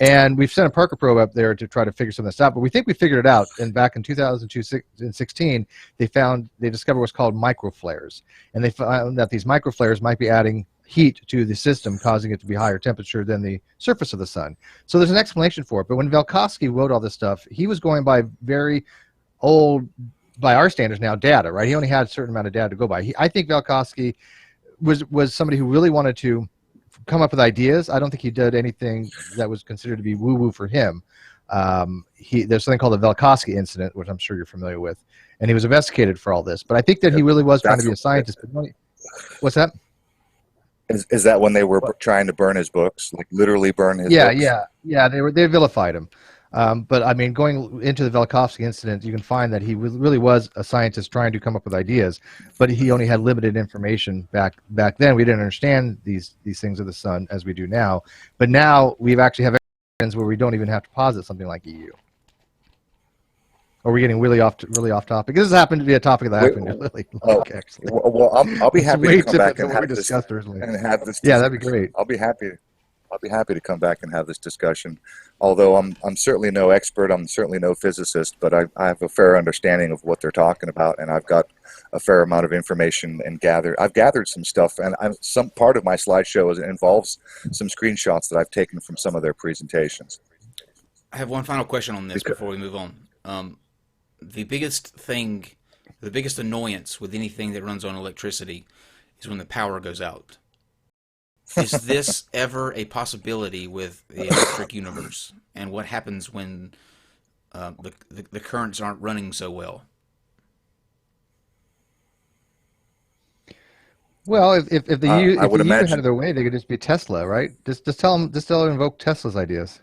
And we've sent a Parker probe up there to try to figure some of this out, but we think we figured it out. And back in 2016, they discovered what's called microflares, and they found that these microflares might be adding heat to the system, causing it to be higher temperature than the surface of the sun. So there's an explanation for it. But when Velikovsky wrote all this stuff, he was going by very old, by our standards now, data, right? He only had a certain amount of data to go by. I think Velikovsky was somebody who really wanted to come up with ideas. I don't think he did anything that was considered to be woo-woo for him. There's something called the Velikovsky incident, which I'm sure you're familiar with, and he was investigated for all this. But I think that he really was trying to be a scientist. What's that? Is that when they were trying to burn his books, like literally burn his books? Yeah. They vilified him. But I mean, going into the Velikovsky incident, you can find that he really was a scientist trying to come up with ideas, but he only had limited information back then. We didn't understand these things of the sun as we do now. But now we've actually have evidence where we don't even have to posit something like EU. Or we're getting really off topic. This has happened to be a topic that I happen to really like, actually. Well, I'll be happy to come back and have this. Yeah, that'd be great. I'll be happy to come back and have this discussion. Although I'm certainly no expert, I'm certainly no physicist, but I have a fair understanding of what they're talking about, and I've got a fair amount of information and I've gathered some stuff, and some part of my slideshow involves some screenshots that I've taken from some of their presentations. I have one final question on this before we move on. The biggest annoyance with anything that runs on electricity is when the power goes out. Is this ever a possibility with the electric universe? And what happens when the currents aren't running so well? Well, if the I would EU imagine had their way, they could just be Tesla, right? Just tell them, invoke Tesla's ideas.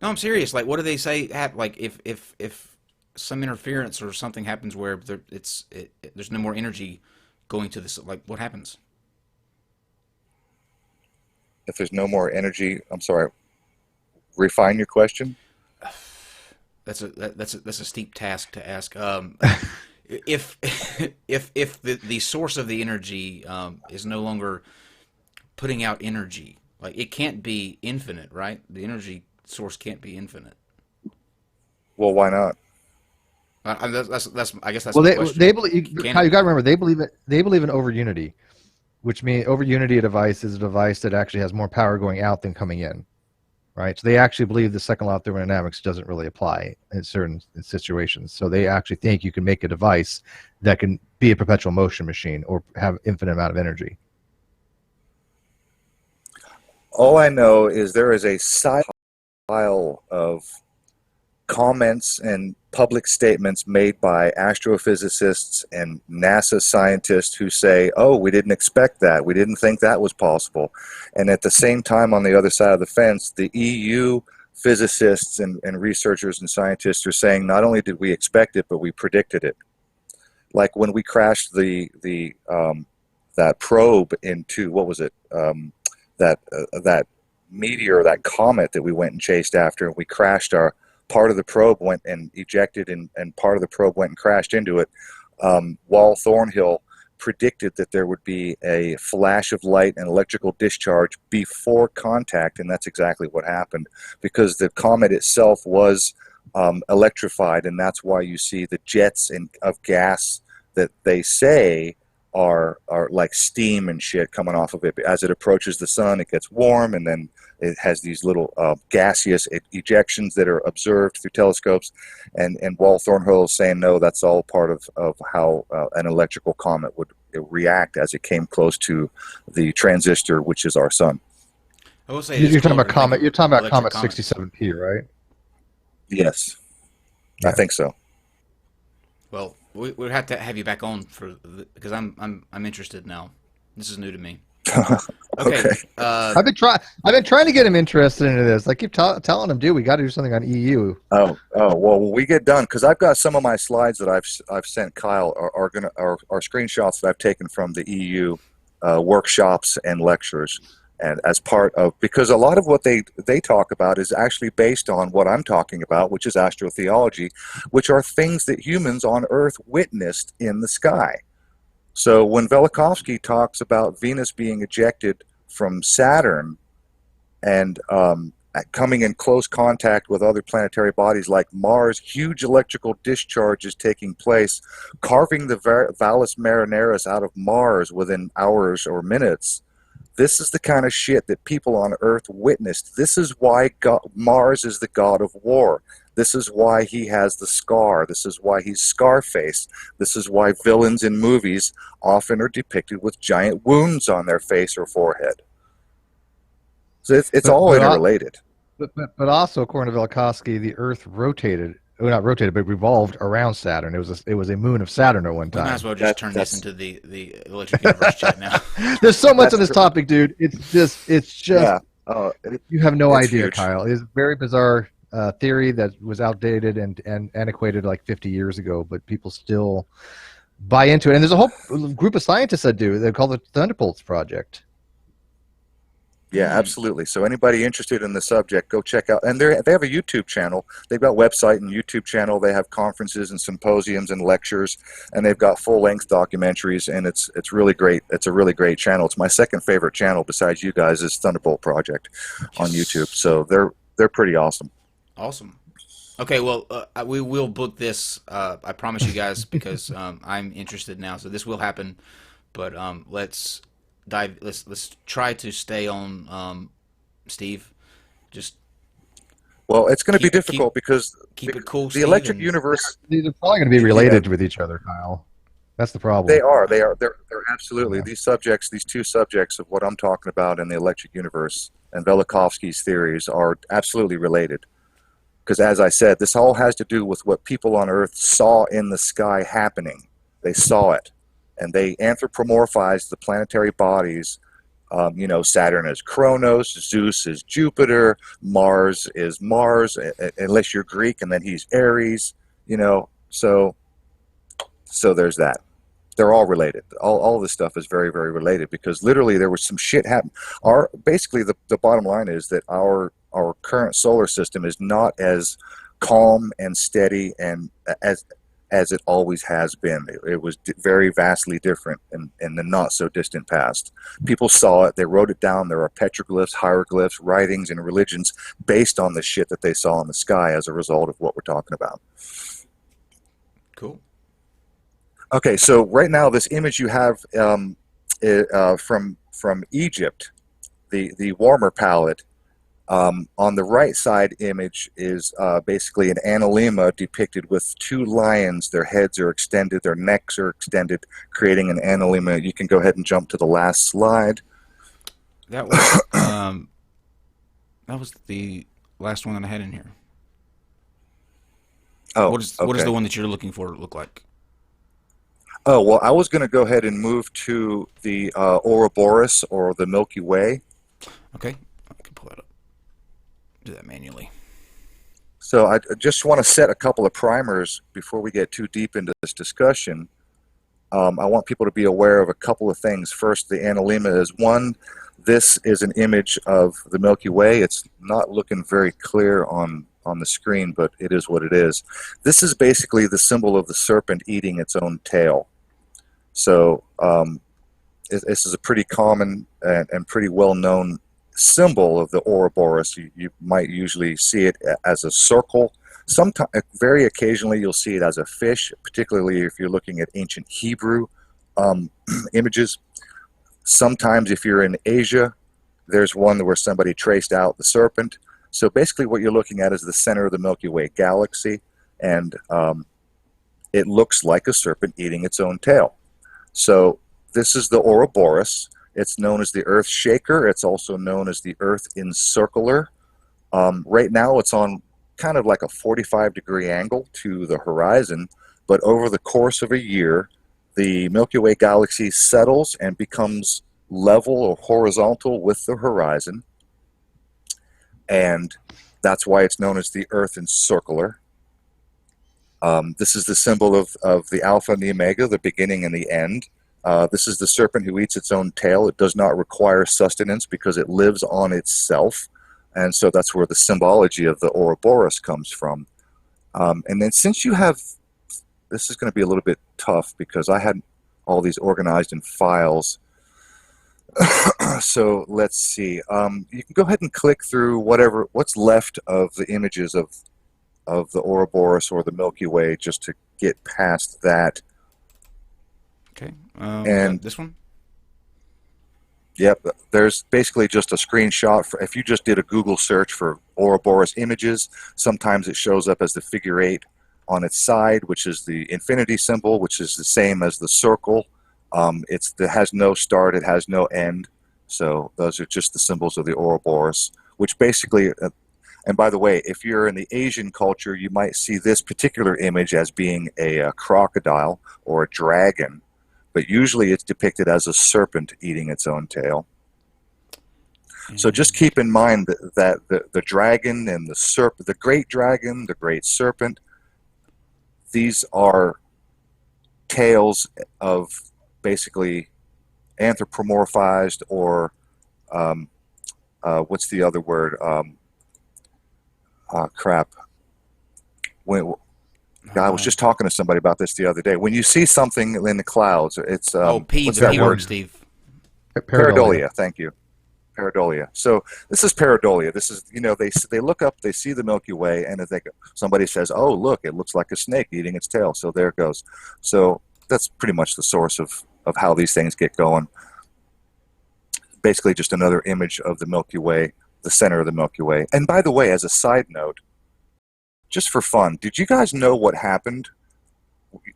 No, I'm serious. Like, what do they say? Like, if some interference or something happens where there's no more energy going to this, like, what happens? If there's no more energy, I'm sorry. Refine your question. That's a steep task to ask. If if the source of the energy is no longer putting out energy, like it can't be infinite, right? The energy source can't be infinite. Well, why not? That's I guess that's Well, my they question. they believe. Can Kyle, you it? got to remember they believe in over unity, which means over unity a device is a device that actually has more power going out than coming in. Right, so they actually believe the second law of thermodynamics doesn't really apply in certain situations. So they actually think you can make a device that can be a perpetual motion machine or have infinite amount of energy. All I know is there is a pile of comments and public statements made by astrophysicists and NASA scientists who say, oh, we didn't expect that. We didn't think that was possible. And at the same time, on the other side of the fence, the EU physicists and researchers and scientists are saying not only did we expect it, but we predicted it. Like when we crashed that probe into, what was it, that meteor, that comet that we went and chased after, and we crashed our part of the probe went and ejected, and part of the probe went and crashed into it. Wall Thornhill predicted that there would be a flash of light and electrical discharge before contact, and that's exactly what happened, because the comet itself was electrified, and that's why you see the jets of gas that they say are like steam and shit coming off of it. As it approaches the sun, it gets warm, and then it has these little gaseous ejections that are observed through telescopes. And Wall Thornhill is saying, no, that's all part of how an electrical comet would react as it came close to the transistor, which is our sun. I will say You're talking about Comet. You're talking about Comet 67P, right? Yes, Yeah. I think so. Well, we'd have to have you back on because I'm interested now. This is new to me. Okay. I've been trying to get him interested into this. I keep telling him, dude, we got to do something on EU. Oh, well, when we get done, because I've got some of my slides that I've sent Kyle are screenshots that I've taken from the EU workshops and lectures, and as part of, because a lot of what they talk about is actually based on what I'm talking about, which is astrotheology, which are things that humans on Earth witnessed in the sky. So when Velikovsky talks about Venus being ejected from Saturn and coming in close contact with other planetary bodies like Mars, huge electrical discharge is taking place, carving the Valles Marineris out of Mars within hours or minutes. This is the kind of shit that people on Earth witnessed. This is why Mars is the god of war. This is why he has the scar. This is why he's Scarface. This is why villains in movies often are depicted with giant wounds on their face or forehead. So it's all interrelated. But also, according to Velikovsky, the Earth rotated. Well, not rotated, but revolved around Saturn. It was a moon of Saturn at one time. We might as well just turn this into the Electric Universe chat now. There's so much on this topic, dude. It's just Yeah. You have no idea, huge. Kyle. It's a very bizarre theory that was outdated and antiquated like 50 years ago, but people still buy into it. And there's a whole group of scientists that do. They call it the Thunderbolts Project. Yeah, absolutely. So anybody interested in the subject, go check out. And they have a YouTube channel. They've got a website and YouTube channel. They have conferences and symposiums and lectures, and they've got full-length documentaries. And it's really great. It's a really great channel. It's my second favorite channel besides you guys is Thunderbolt Project on YouTube. So they're pretty awesome. Awesome. Okay, well, we will book this. I promise you guys, because I'm interested now. So this will happen, but let's dive. Let's try to stay on, Steve. Well, it's going to be difficult because keep it cool. The electric universe. These are probably going to be related with each other, Kyle. That's the problem. They are. They're absolutely these subjects. These two subjects of what I'm talking about in the electric universe and Velikovsky's theories are absolutely related. Because as I said, this all has to do with what people on Earth saw in the sky happening. They saw it, and they anthropomorphized the planetary bodies. Saturn is Kronos, Zeus is Jupiter, Mars is Mars, unless you're Greek, and then he's Ares. So there's that. they're all related. All this stuff is very, very related, because literally there was some shit happen. Basically the bottom line is that our current solar system is not as calm and steady and as it always has been. It was very vastly different in the not so distant past. People saw it, they wrote it down. There are petroglyphs, hieroglyphs, writings, and religions based on the shit that they saw in the sky as a result of what we're talking about. Cool. Okay, so right now this image you have from Egypt, the warmer palette, on the right side image is basically an analemma depicted with two lions. Their heads are extended, their necks are extended, creating an analemma. You can go ahead and jump to the last slide. That was the last one that I had in here. Oh, what is the one that you're looking for to look like? Oh, well, I was going to go ahead and move to the Ouroboros, or the Milky Way. Okay, I can pull that up. Do that manually. So I just want to set a couple of primers before we get too deep into this discussion. I want people to be aware of a couple of things. First, the analemma is one. This is an image of the Milky Way. It's not looking very clear on the screen, but it is what it is. This is basically the symbol of the serpent eating its own tail. So this is a pretty common and pretty well-known symbol of the Ouroboros. You might usually see it as a circle. Sometimes, very occasionally, you'll see it as a fish, particularly if you're looking at ancient Hebrew images. Sometimes, if you're in Asia, there's one where somebody traced out the serpent. So basically what you're looking at is the center of the Milky Way galaxy, and it looks like a serpent eating its own tail. So this is the Ouroboros. It's known as the Earth Shaker. It's also known as the Earth Encircler. Right now it's on kind of like a 45-degree angle to the horizon, but over the course of a year, the Milky Way galaxy settles and becomes level or horizontal with the horizon, and that's why it's known as the Earth Encircler. This is the symbol of the Alpha and the Omega, the beginning and the end. This is the serpent who eats its own tail. It does not require sustenance because it lives on itself. And so that's where the symbology of the Ouroboros comes from. And then since you have, this is going to be a little bit tough because I had all these organized in files. So let's see. You can go ahead and click through what's left of the images of the Ouroboros or the Milky Way just to get past that. Okay. And this one? Yep. There's basically just a screenshot. If you just did a Google search for Ouroboros images, sometimes it shows up as the figure 8 on its side, which is the infinity symbol, which is the same as the circle. It has no start, it has no end. So those are just the symbols of the Ouroboros, which basically, and by the way, if you're in the Asian culture, you might see this particular image as being a crocodile or a dragon, but usually it's depicted as a serpent eating its own tail. So just keep in mind that the dragon and the serpent, the great dragon, the great serpent, these are tales of basically anthropomorphized, or what's the other word? Crap. I was just talking to somebody about this the other day. When you see something in the clouds, it's what's that word, Steve? Pareidolia. Thank you. Pareidolia. So this is pareidolia. This is, they look up, they see the Milky Way, and if somebody says, "Oh, look, it looks like a snake eating its tail." So there it goes. So that's pretty much the source of how these things get going. Basically, just another image of the Milky Way, the center of the Milky Way. And by the way, as a side note, just for fun, did you guys know what happened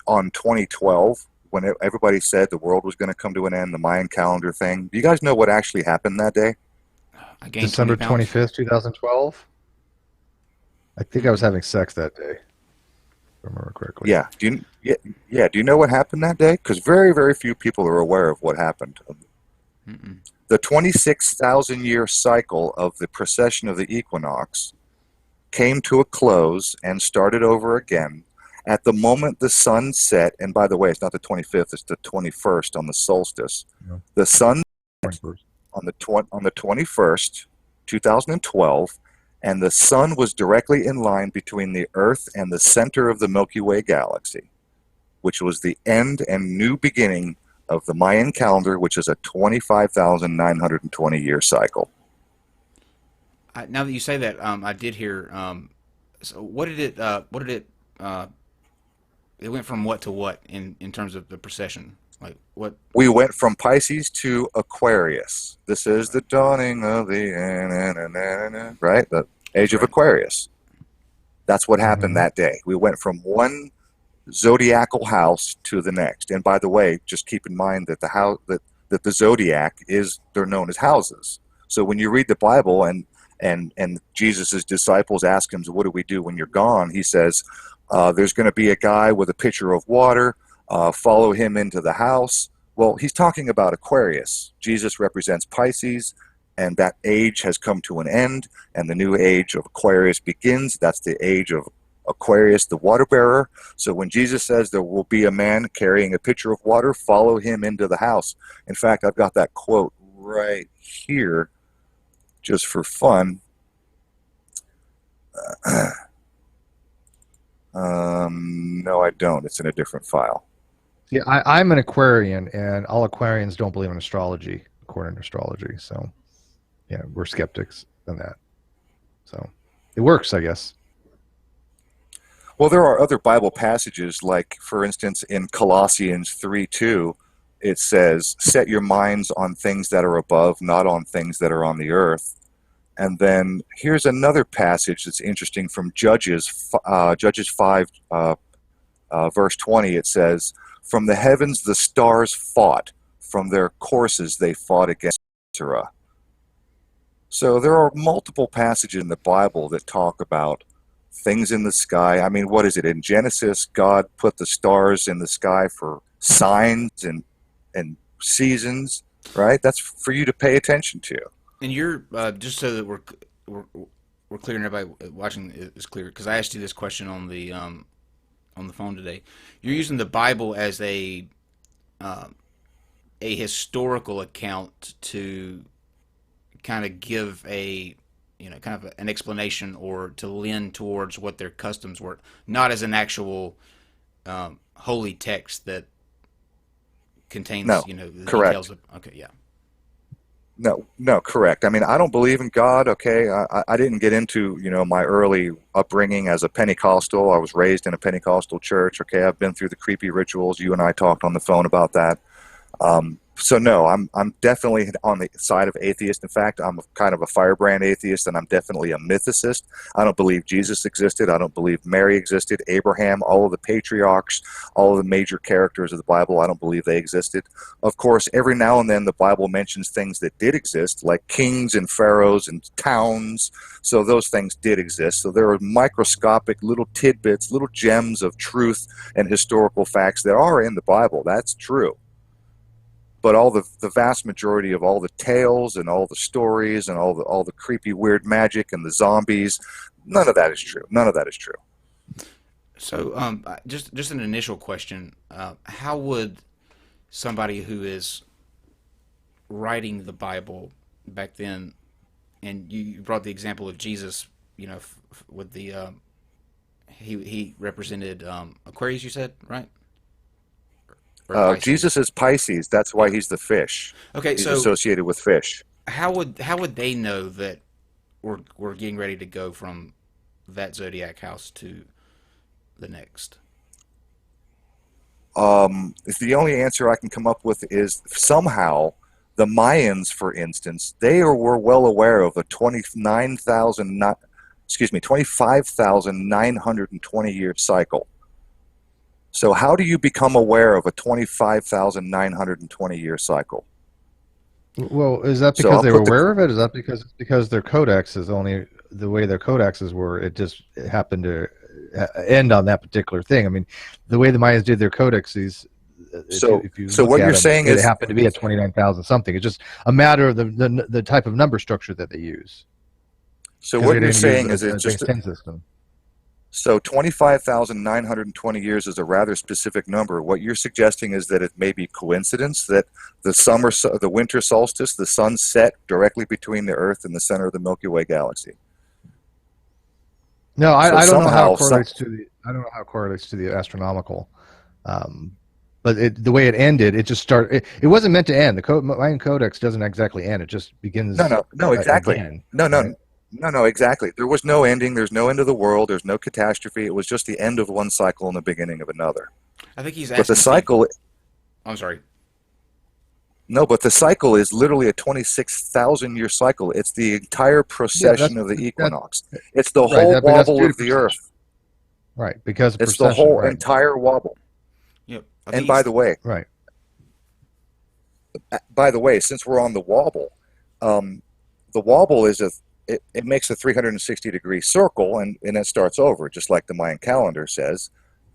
on 2012 when everybody said the world was going to come to an end, the Mayan calendar thing? Do you guys know what actually happened that day? I gained December 20 pounds. 25th, 2012. I think I was having sex that day, if I remember correctly. Yeah. Do you know what happened that day? Because very, very few people are aware of what happened. Mm-mm. The 26,000-year cycle of the precession of the equinox came to a close and started over again At the moment the sun set, and by the way, it's not the 25th, it's the 21st on the solstice. Yeah. The sun 21st. on the 21st, 2012, and the sun was directly in line between the Earth and the center of the Milky Way galaxy, which was the end and new beginning of the Mayan calendar, which is a 25,920 year cycle. Now that you say that, I did hear. So what did it? It went from what to what in terms of the precession? Like what? We went from Pisces to Aquarius. This is the dawning of the right, the age of Aquarius. That's what happened that day. We went from one zodiacal house to the next. And by the way, just keep in mind that the house that the zodiac is, they're known as houses. So when you read the Bible and Jesus' disciples ask him, what do we do when you're gone? He says, there's going to be a guy with a pitcher of water, follow him into the house. Well, he's talking about Aquarius. Jesus represents Pisces, and that age has come to an end, and the new age of Aquarius begins. That's the age of Aquarius, the water bearer. So when Jesus says there will be a man carrying a pitcher of water, follow him into the house. In fact, I've got that quote right here just for fun. No, I don't. It's in a different file. Yeah, I'm an Aquarian, and all Aquarians don't believe in astrology, according to astrology. So, yeah, we're skeptics on that. So, it works, I guess. Well, there are other Bible passages, like, for instance, in Colossians 3:2, it says, set your minds on things that are above, not on things that are on the earth. And then here's another passage that's interesting from Judges 5, verse 20. It says, from the heavens the stars fought, from their courses they fought against Sarah. So there are multiple passages in the Bible that talk about things in the sky. I mean, what is it? In Genesis, God put the stars in the sky for signs and seasons, right? That's for you to pay attention to. And you're just so that we're clear and everybody watching is clear, because I asked you this question on the phone today. You're using the Bible as a historical account to kind of give a kind of an explanation or to lend towards what their customs were, not as an actual holy text that contains the correct. details of. Okay, yeah. No, correct. I mean, I don't believe in God, okay? I didn't get into, my early upbringing as a Pentecostal. I was raised in a Pentecostal church, okay? I've been through the creepy rituals. You and I talked on the phone about that. So no, I'm definitely on the side of atheist. In fact, I'm kind of a firebrand atheist, and I'm definitely a mythicist. I don't believe Jesus existed. I don't believe Mary existed, Abraham, all of the patriarchs, all of the major characters of the Bible. I don't believe they existed. Of course, every now and then the Bible mentions things that did exist, like kings and pharaohs and towns. So those things did exist. So there are microscopic little tidbits, little gems of truth and historical facts that are in the Bible. That's true. But all the vast majority of all the tales and all the stories and all the creepy weird magic and the zombies, none of that is true. None of that is true. So just an initial question: how would somebody who is writing the Bible back then, and you brought the example of Jesus, with the he represented Aquarius, you said, right? Jesus is Pisces. That's why he's the fish. Okay, he's so associated with fish. How would they know that we're getting ready to go from that zodiac house to the next? The only answer I can come up with is somehow the Mayans, for instance, they were well aware of a 25,920 year cycle. So how do you become aware of a 25,920 year cycle? Well, is that because they were aware of it? Is that because their codex is only the way their codexes were? It happened to end on that particular thing. I mean, the way the Mayans did their codexes. So what you're saying is it happened to be at 29,000 something. It's just a matter of the type of number structure that they use. So what you're saying is it's just a system. So 25,920 years is a rather specific number. What you're suggesting is that it may be coincidence that the winter solstice, the sun set directly between the Earth and the center of the Milky Way galaxy. No, I don't know how it correlates to the astronomical. But the way it ended, it just started. It wasn't meant to end. The Mayan Codex doesn't exactly end. It just begins. No, exactly. Again, right? No, exactly. There was no ending. There's no end of the world. There's no catastrophe. It was just the end of one cycle and the beginning of another. I think he's asking. But the cycle. I'm sorry. No, but the cycle is literally a 26,000-year cycle. It's the entire precession of the equinox. It's the whole wobble of the Earth. Right, because it's the whole entire wobble. Yep. And by the way, since we're on the wobble is it makes a 360-degree circle, and it starts over, just like the Mayan calendar says,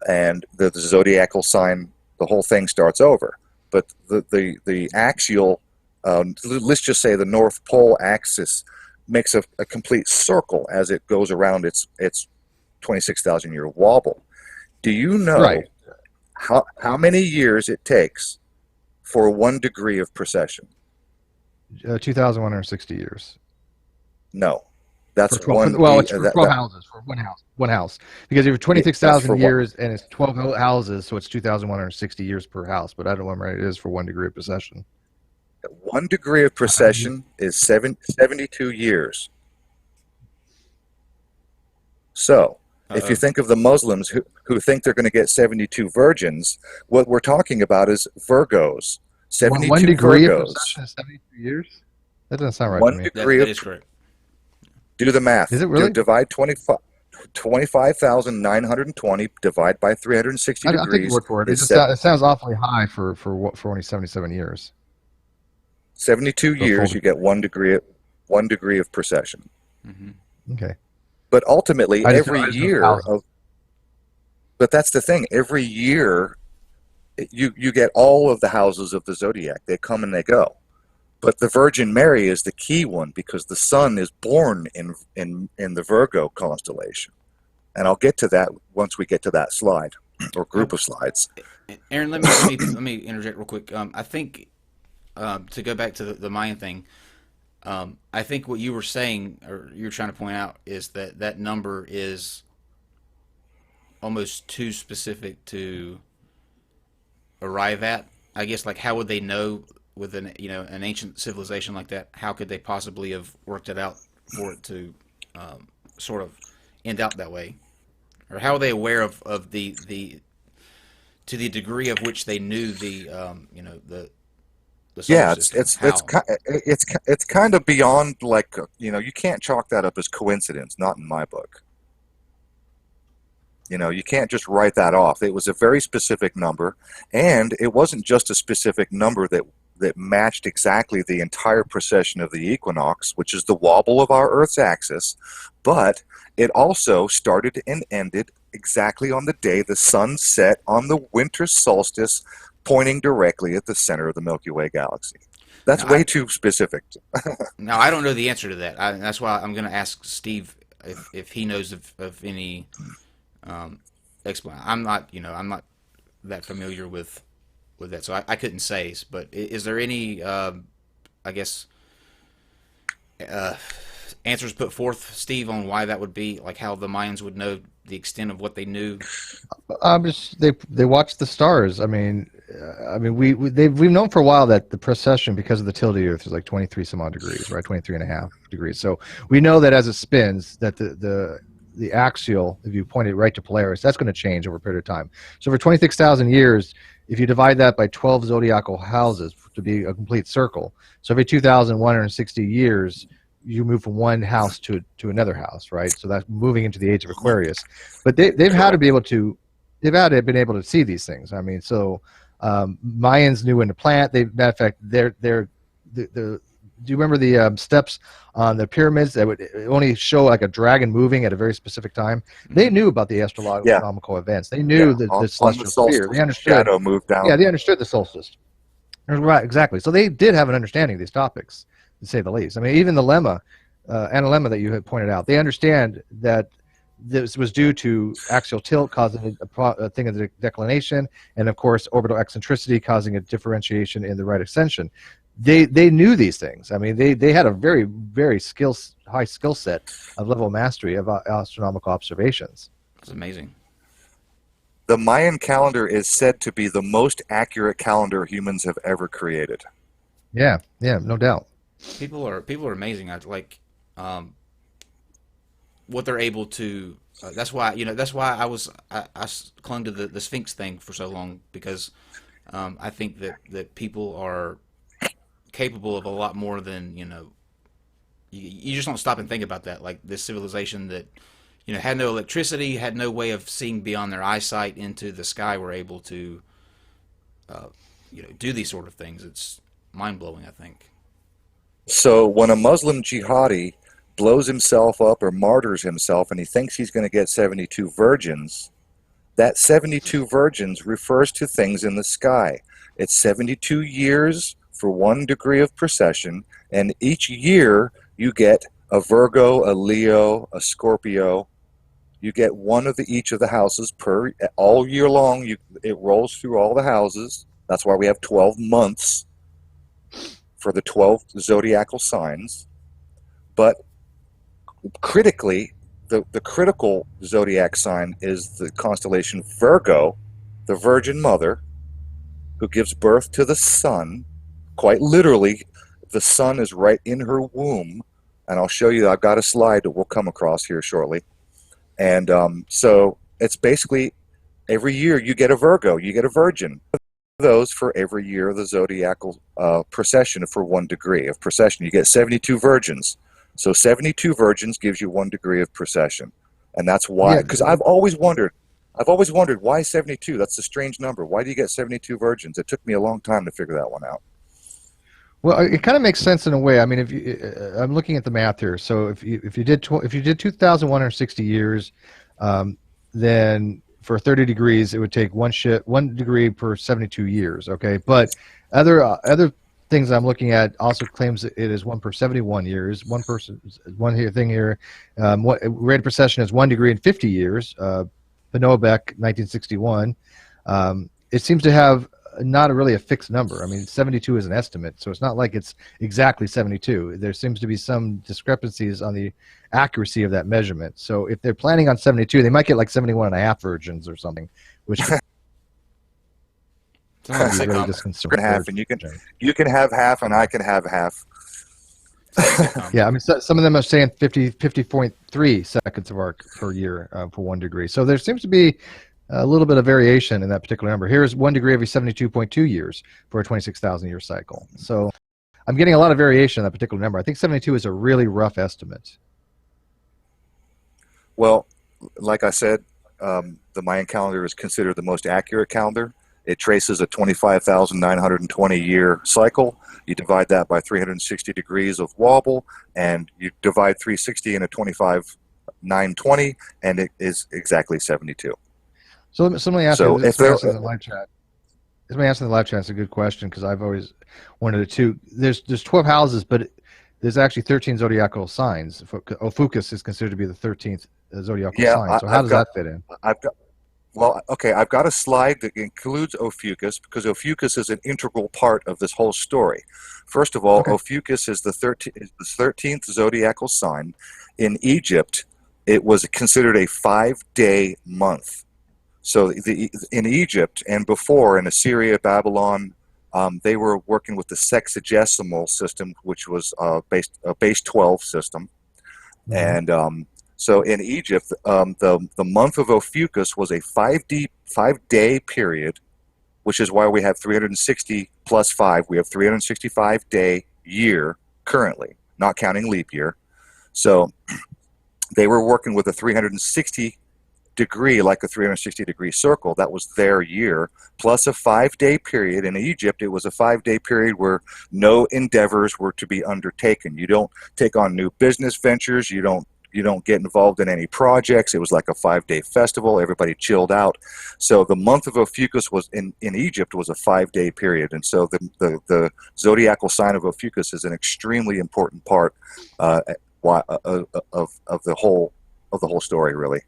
and the zodiacal sign, the whole thing starts over. But the axial, let's just say the North Pole axis, makes a complete circle as it goes around its 26,000-year wobble. Do you know how many years it takes for 1 degree of precession? 2,160 years. No, that's for 12, one. Well, it's for 12 houses, for one house. Because if you're 26,000 years and it's 12 houses, so it's 2,160 years per house. But I don't remember what it is for 1 degree of precession. 1 degree of precession is 72 years. So, if you think of the Muslims who think they're going to get 72 virgins, what we're talking about is Virgos. 72 1 degree Virgos. of precession is 72 years? That doesn't sound right 1 to me. degree that is correct. Do the math. Is it really? Divide 25,920 divide by 360 degrees. I'll take your word for it. It sounds awfully high for only 77 years. 72 years, you get 1 degree of precession. Mm-hmm. Okay. But ultimately, but that's the thing. Every year, you get all of the houses of the zodiac. They come and they go. But the Virgin Mary is the key one because the sun is born in the Virgo constellation. And I'll get to that once we get to that slide or group of slides. Aaron, let me interject real quick. I think to go back to the Mayan thing, I think what you were saying, or you were trying to point out, is that number is almost too specific to arrive at. I guess, like, how would they know with an ancient civilization like that? How could they possibly have worked it out for it to sort of end out that way? Or how are they aware of the to the degree of which they knew the solar system? It's kind of beyond, like, you can't chalk that up as coincidence, not in my book. You can't just write that off. It was a very specific number, and it wasn't just a specific number that matched exactly the entire precession of the equinox, which is the wobble of our Earth's axis, but it also started and ended exactly on the day the sun set on the winter solstice, pointing directly at the center of the Milky Way galaxy. That's way too specific. Now, I don't know the answer to that. That's why I'm going to ask Steve if he knows of any explanation. I'm not that familiar with that, so I couldn't say. But is there any, answers put forth, Steve, on why that would be, like how the Mayans would know the extent of what they knew? They watched the stars. We've known for a while that the precession, because of the tilt of the Earth, is like 23 some odd degrees, right? 23.5 degrees. So we know that as it spins, that the axial, if you point it right to Polaris, that's going to change over a period of time. So for 26,000 years, if you divide that by 12 zodiacal houses to be a complete circle, so every 2,160 years, you move from one house to another house, right? So that's moving into the age of Aquarius. But they've had to be able to, been able to see these things. Mayans knew when to plant. Matter of fact, do you remember the steps on the pyramids that would only show like a dragon moving at a very specific time? They knew about the astronomical events. They knew the celestial sphere. They understood. Shadow moved down. Yeah, they understood the solstice. Right, exactly. So they did have an understanding of these topics, to say the least. Even the lemma, analemma that you had pointed out, they understand that this was due to axial tilt causing a thing of the declination, and of course orbital eccentricity causing a differentiation in the right ascension. They knew these things. I mean, they had a very high skill set of level of mastery of astronomical observations. It's amazing. The Mayan calendar is said to be the most accurate calendar humans have ever created. Yeah, no doubt. People are amazing. I like what they're able to. That's why I clung to the Sphinx thing for so long, because I think that people are capable of a lot more than you just don't stop and think about that. Like this civilization that had no electricity, had no way of seeing beyond their eyesight into the sky, were able to do these sort of things. It's mind blowing, I think. So when a Muslim jihadi blows himself up or martyrs himself and he thinks he's going to get 72 virgins, that 72 virgins refers to things in the sky. It's 72 years for 1 degree of precession, and each year you get a Virgo, a Leo, a Scorpio. You get one of each of the houses all year long. It rolls through all the houses. That's why we have 12 months for the 12 zodiacal signs. But critically, the critical zodiac sign is the constellation Virgo, the Virgin Mother, who gives birth to the sun. Quite literally, the sun is right in her womb, and I'll show you. I've got a slide that we'll come across here shortly. And so it's basically every year you get a Virgo, you get a Virgin. Those for every year of the zodiacal precession for 1 degree of precession. You get 72 virgins. So 72 virgins gives you 1 degree of precession. And that's why, because I've always wondered why 72? That's a strange number. Why do you get 72 virgins? It took me a long time to figure that one out. Well, it kind of makes sense in a way. I mean, I'm looking at the math here. So if you did 2,160 years, then for 30 degrees, it would take 1 degree per 72 years. Okay, but other things I'm looking at also claims that it is 1 per 71 years. One thing here, rate of precession is 1 degree in 50 years. Beck, 1961. It seems to have not really a fixed number. I mean, 72 is an estimate, so it's not like it's exactly 72. There seems to be some discrepancies on the accuracy of that measurement. So if they're planning on 72, they might get like 71 and a half virgins or something, which half, and you can have half, and I can have half. Yeah, I mean, some of them are saying 50.3 seconds of arc per year for 1 degree. So there seems to be a little bit of variation in that particular number. Here's 1 degree every 72.2 years for a 26,000 year cycle. So I'm getting a lot of variation in that particular number. I think 72 is a really rough estimate. Well, like I said, the Mayan calendar is considered the most accurate calendar. It traces a 25,920 year cycle. You divide that by 360 degrees of wobble, and you divide 360 into 25,920, and it is exactly 72. So somebody asked me this in the live chat. Somebody asked in the live chat. It's a good question because I've always wanted it too. There's 12 houses, but there's actually 13 zodiacal signs. Ophiuchus is considered to be the 13th zodiacal sign. So how does that fit in? I've got a slide that includes Ophiuchus because Ophiuchus is an integral part of this whole story. First of all, Ophiuchus is the 13th zodiacal sign. In Egypt, it was considered a 5-day month. So in Egypt and before in Assyria, Babylon, they were working with the sexagesimal system, which was a base 12 system. Mm-hmm. And so in Egypt, the month of Ophiuchus was a 5-day period, which is why we have 360 plus 5. We have 365-day year currently, not counting leap year. So they were working with a 360 degree, like a 360-degree circle. That was their year, plus a 5-day period. In Egypt, it was a 5-day period where no endeavors were to be undertaken. You don't take on new business ventures. You don't get involved in any projects. It was like a 5-day festival. Everybody chilled out. So the month of Ophiuchus was in Egypt was a 5-day period, and so the zodiacal sign of Ophiuchus is an extremely important part of the whole of the whole story, really.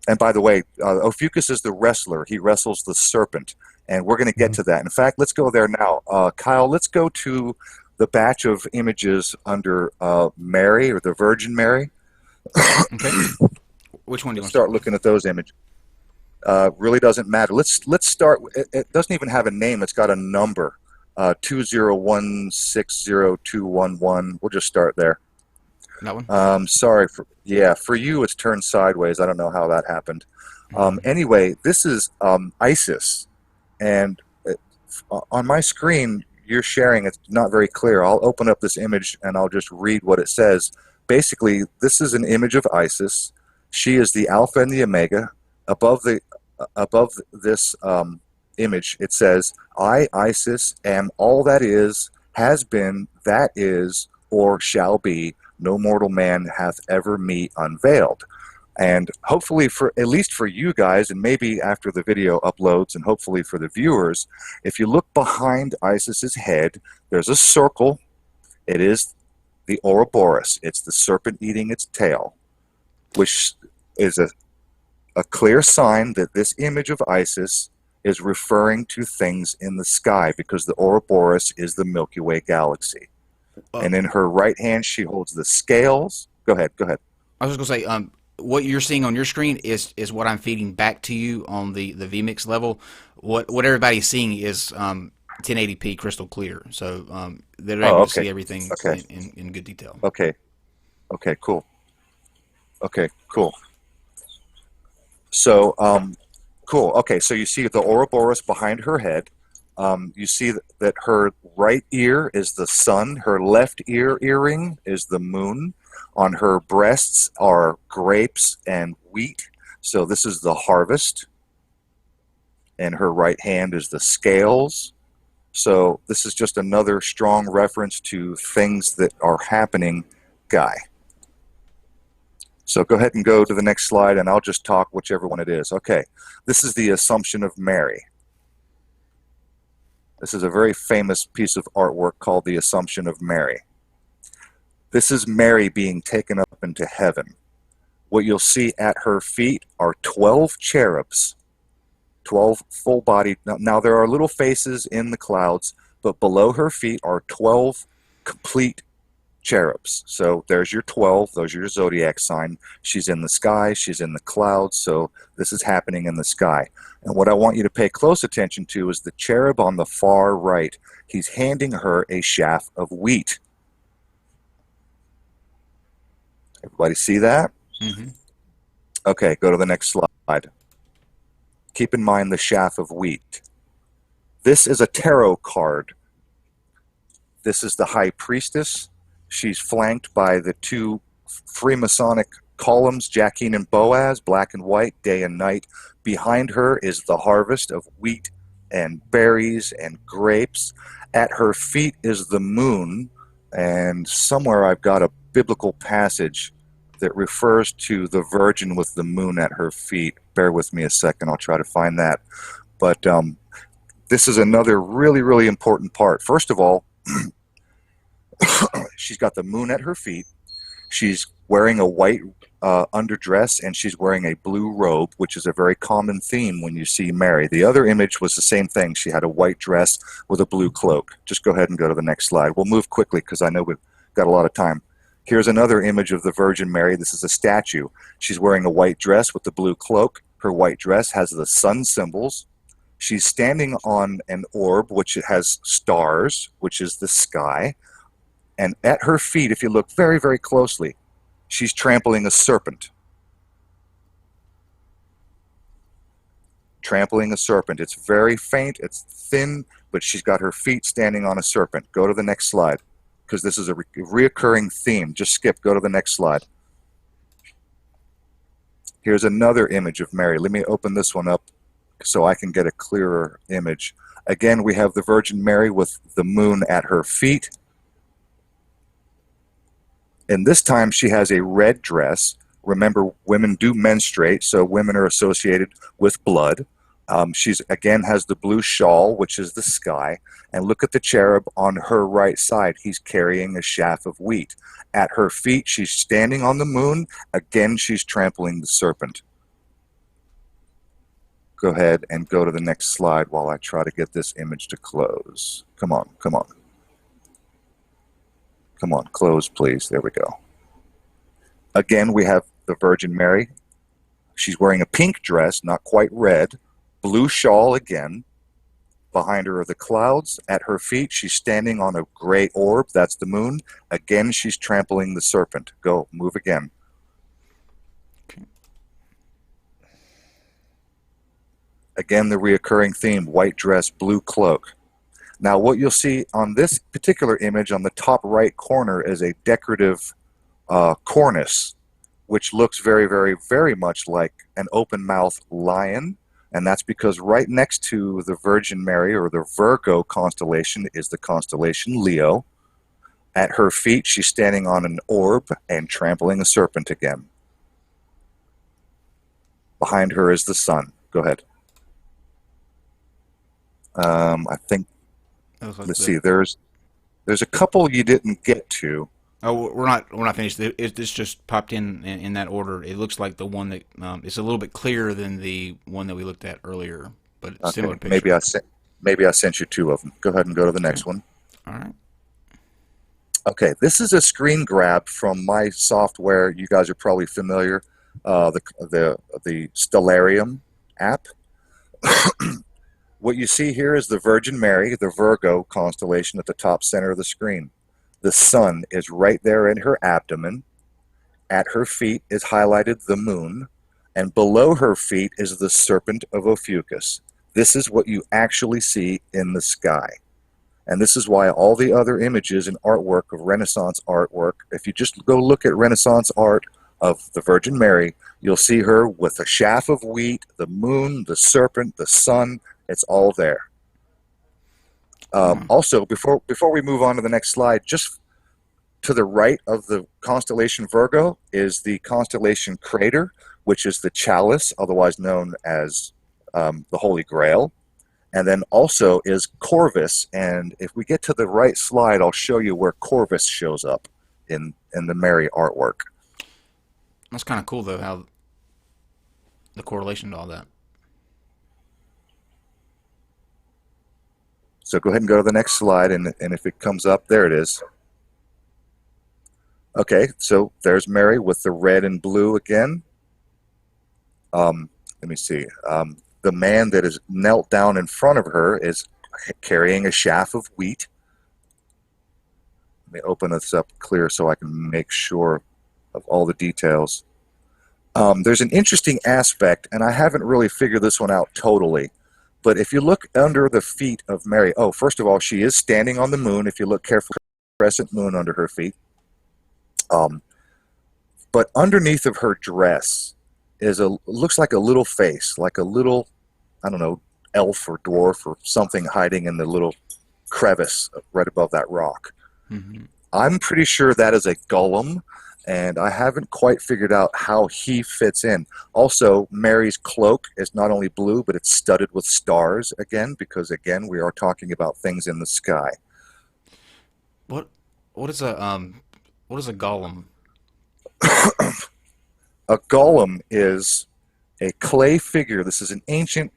And by the way, Ophiuchus is the wrestler. He wrestles the serpent, and we're going to get to that. In fact, let's go there now. Kyle, let's go to the batch of images under Mary, or the Virgin Mary. Okay. Which one do you want to start looking at those images? Really doesn't matter. Let's start. It doesn't even have a name. It's got a number. 201602111. We'll just start there. That one? Sorry. For you, it's turned sideways. I don't know how that happened. Anyway, this is Isis. And on my screen, you're sharing. It's not very clear. I'll open up this image, and I'll just read what it says. Basically, this is an image of Isis. She is the Alpha and the Omega. Above this image, it says, I, Isis, am all that is, has been, that is, or shall be, no mortal man hath ever me unveiled. And hopefully, at least for you guys, and maybe after the video uploads, and hopefully for the viewers, if you look behind Isis's head, there's a circle. It is the Ouroboros. It's the serpent eating its tail, which is a clear sign that this image of Isis is referring to things in the sky, because the Ouroboros is the Milky Way galaxy. And in her right hand, she holds the scales. Go ahead. I was going to say, what you're seeing on your screen is what I'm feeding back to you on the vMix level. What everybody's seeing is 1080p crystal clear, so they're able to see everything in good detail. Okay, cool. So, cool. Okay, so you see the Ouroboros behind her head. You see that her right ear is the sun. Her left earring is the moon. On her breasts are grapes and wheat. So this is the harvest. And her right hand is the scales. So this is just another strong reference to things that are happening, Guy. So go ahead and go to the next slide, and I'll just talk whichever one it is. Okay, this is the Assumption of Mary. This is a very famous piece of artwork called the Assumption of Mary. This is Mary being taken up into heaven. What you'll see at her feet are 12 cherubs, 12 full-bodied. Now there are little faces in the clouds, but below her feet are 12 complete cherubs. So there's your 12. Those are your zodiac sign. She's in the sky. She's in the clouds. So this is happening in the sky. And what I want you to pay close attention to is the cherub on the far right. He's handing her a chaff of wheat. Everybody see that? Mm-hmm. Okay, go to the next slide. Keep in mind the chaff of wheat. This is a tarot card. This is the High Priestess. She's flanked by the two Freemasonic columns, Jachin and Boaz, black and white, day and night. Behind her is the harvest of wheat and berries and grapes. At her feet is the moon, and somewhere I've got a biblical passage that refers to the Virgin with the moon at her feet. Bear with me a second, I'll try to find that. But this is another really, really important part. First of all, she's got the moon at her feet. She's wearing a white underdress, and she's wearing a blue robe, which is a very common theme when you see Mary. The other image was the same thing. She had a white dress with a blue cloak. Just go ahead and go to the next slide. We'll move quickly because I know we've got a lot of time. Here's another image of the Virgin Mary. This is a statue. She's wearing a white dress with the blue cloak. Her white dress has the sun symbols. She's standing on an orb, which has stars, which is the sky. And at her feet, if you look very, very closely, she's trampling a serpent. Trampling a serpent. It's very faint, it's thin, but she's got her feet standing on a serpent. Go to the next slide, because this is a reoccurring theme. Just skip, go to the next slide. Here's another image of Mary. Let me open this one up so I can get a clearer image. Again, we have the Virgin Mary with the moon at her feet. And this time she has a red dress. Remember, women do menstruate, so women are associated with blood. She's again has the blue shawl, which is the sky. And look at the cherub on her right side. He's carrying a chaff of wheat. At her feet, she's standing on the moon. Again, she's trampling the serpent. Go ahead and go to the next slide while I try to get this image to close. Come on, come on. Come on, close, please. There we go. Again, we have the Virgin Mary. She's wearing a pink dress, not quite red. Blue shawl again. Behind her are the clouds. At her feet, she's standing on a gray orb. That's the moon. Again, she's trampling the serpent. Go, move again. Okay. Again, the reoccurring theme, white dress, blue cloak. Now, what you'll see on this particular image on the top right corner is a decorative cornice, which looks very, very, very much like an open-mouthed lion. And that's because right next to the Virgin Mary, or the Virgo constellation, is the constellation Leo. At her feet, she's standing on an orb and trampling a serpent again. Behind her is the sun. Go ahead. I think, let's see, there's a couple you didn't get to. Oh, we're not finished. This just popped in that order. It looks like the one that it's a little bit clearer than the one that we looked at earlier, but it's Okay, similar picture. maybe I sent you two of them. Go ahead and go to the next one. All right. Okay, this is a screen grab from my software. You guys are probably familiar, the Stellarium app. What you see here is the Virgin Mary, the Virgo constellation at the top center of the screen. The sun is right there in her abdomen. At her feet is highlighted the moon, and below her feet is the serpent of Ophiuchus. This is what you actually see in the sky. And this is why all the other images and artwork of Renaissance artwork, if you just go look at Renaissance art of the Virgin Mary, you'll see her with a chaff of wheat, the moon, the serpent, the sun. It's all there. Also, before we move on to the next slide, just to the right of the constellation Virgo is the constellation Crater, which is the chalice, otherwise known as the Holy Grail. And then also is Corvus. And if we get to the right slide, I'll show you where Corvus shows up in the Mary artwork. That's kind of cool, though, how the correlation to all that. So go ahead and go to the next slide, and if it comes up, there it is. Okay, so there's Mary with the red and blue again. Let me see. The man that is knelt down in front of her is carrying a chaff of wheat. Let me open this up clear so I can make sure of all the details. There's an interesting aspect, and I haven't really figured this one out totally. But if you look under the feet of Mary, oh, first of all, she is standing on the moon. If you look carefully, crescent moon under her feet. But underneath of her dress is looks like a little face, like a little, I don't know, elf or dwarf or something hiding in the little crevice right above that rock. Mm-hmm. I'm pretty sure that is a golem, and I haven't quite figured out how he fits in. Also, Mary's cloak is not only blue, but it's studded with stars again, because again, we are talking about things in the sky. What is a golem? A golem is a clay figure. This is an ancient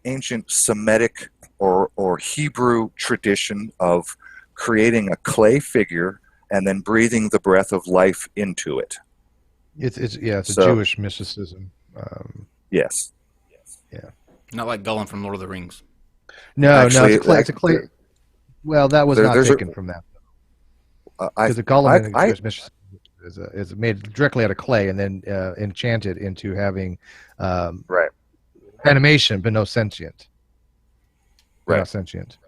Semitic or Hebrew tradition of creating a clay figure and then breathing the breath of life into it. It's a Jewish mysticism. Yes. Yeah. Not like Gollum from Lord of the Rings. No, Actually, it's a clay. Well, that was not taken from that. Because the Golem in Jewish mysticism is made directly out of clay and then enchanted into having right. animation, but no sentient. Right. Not sentient.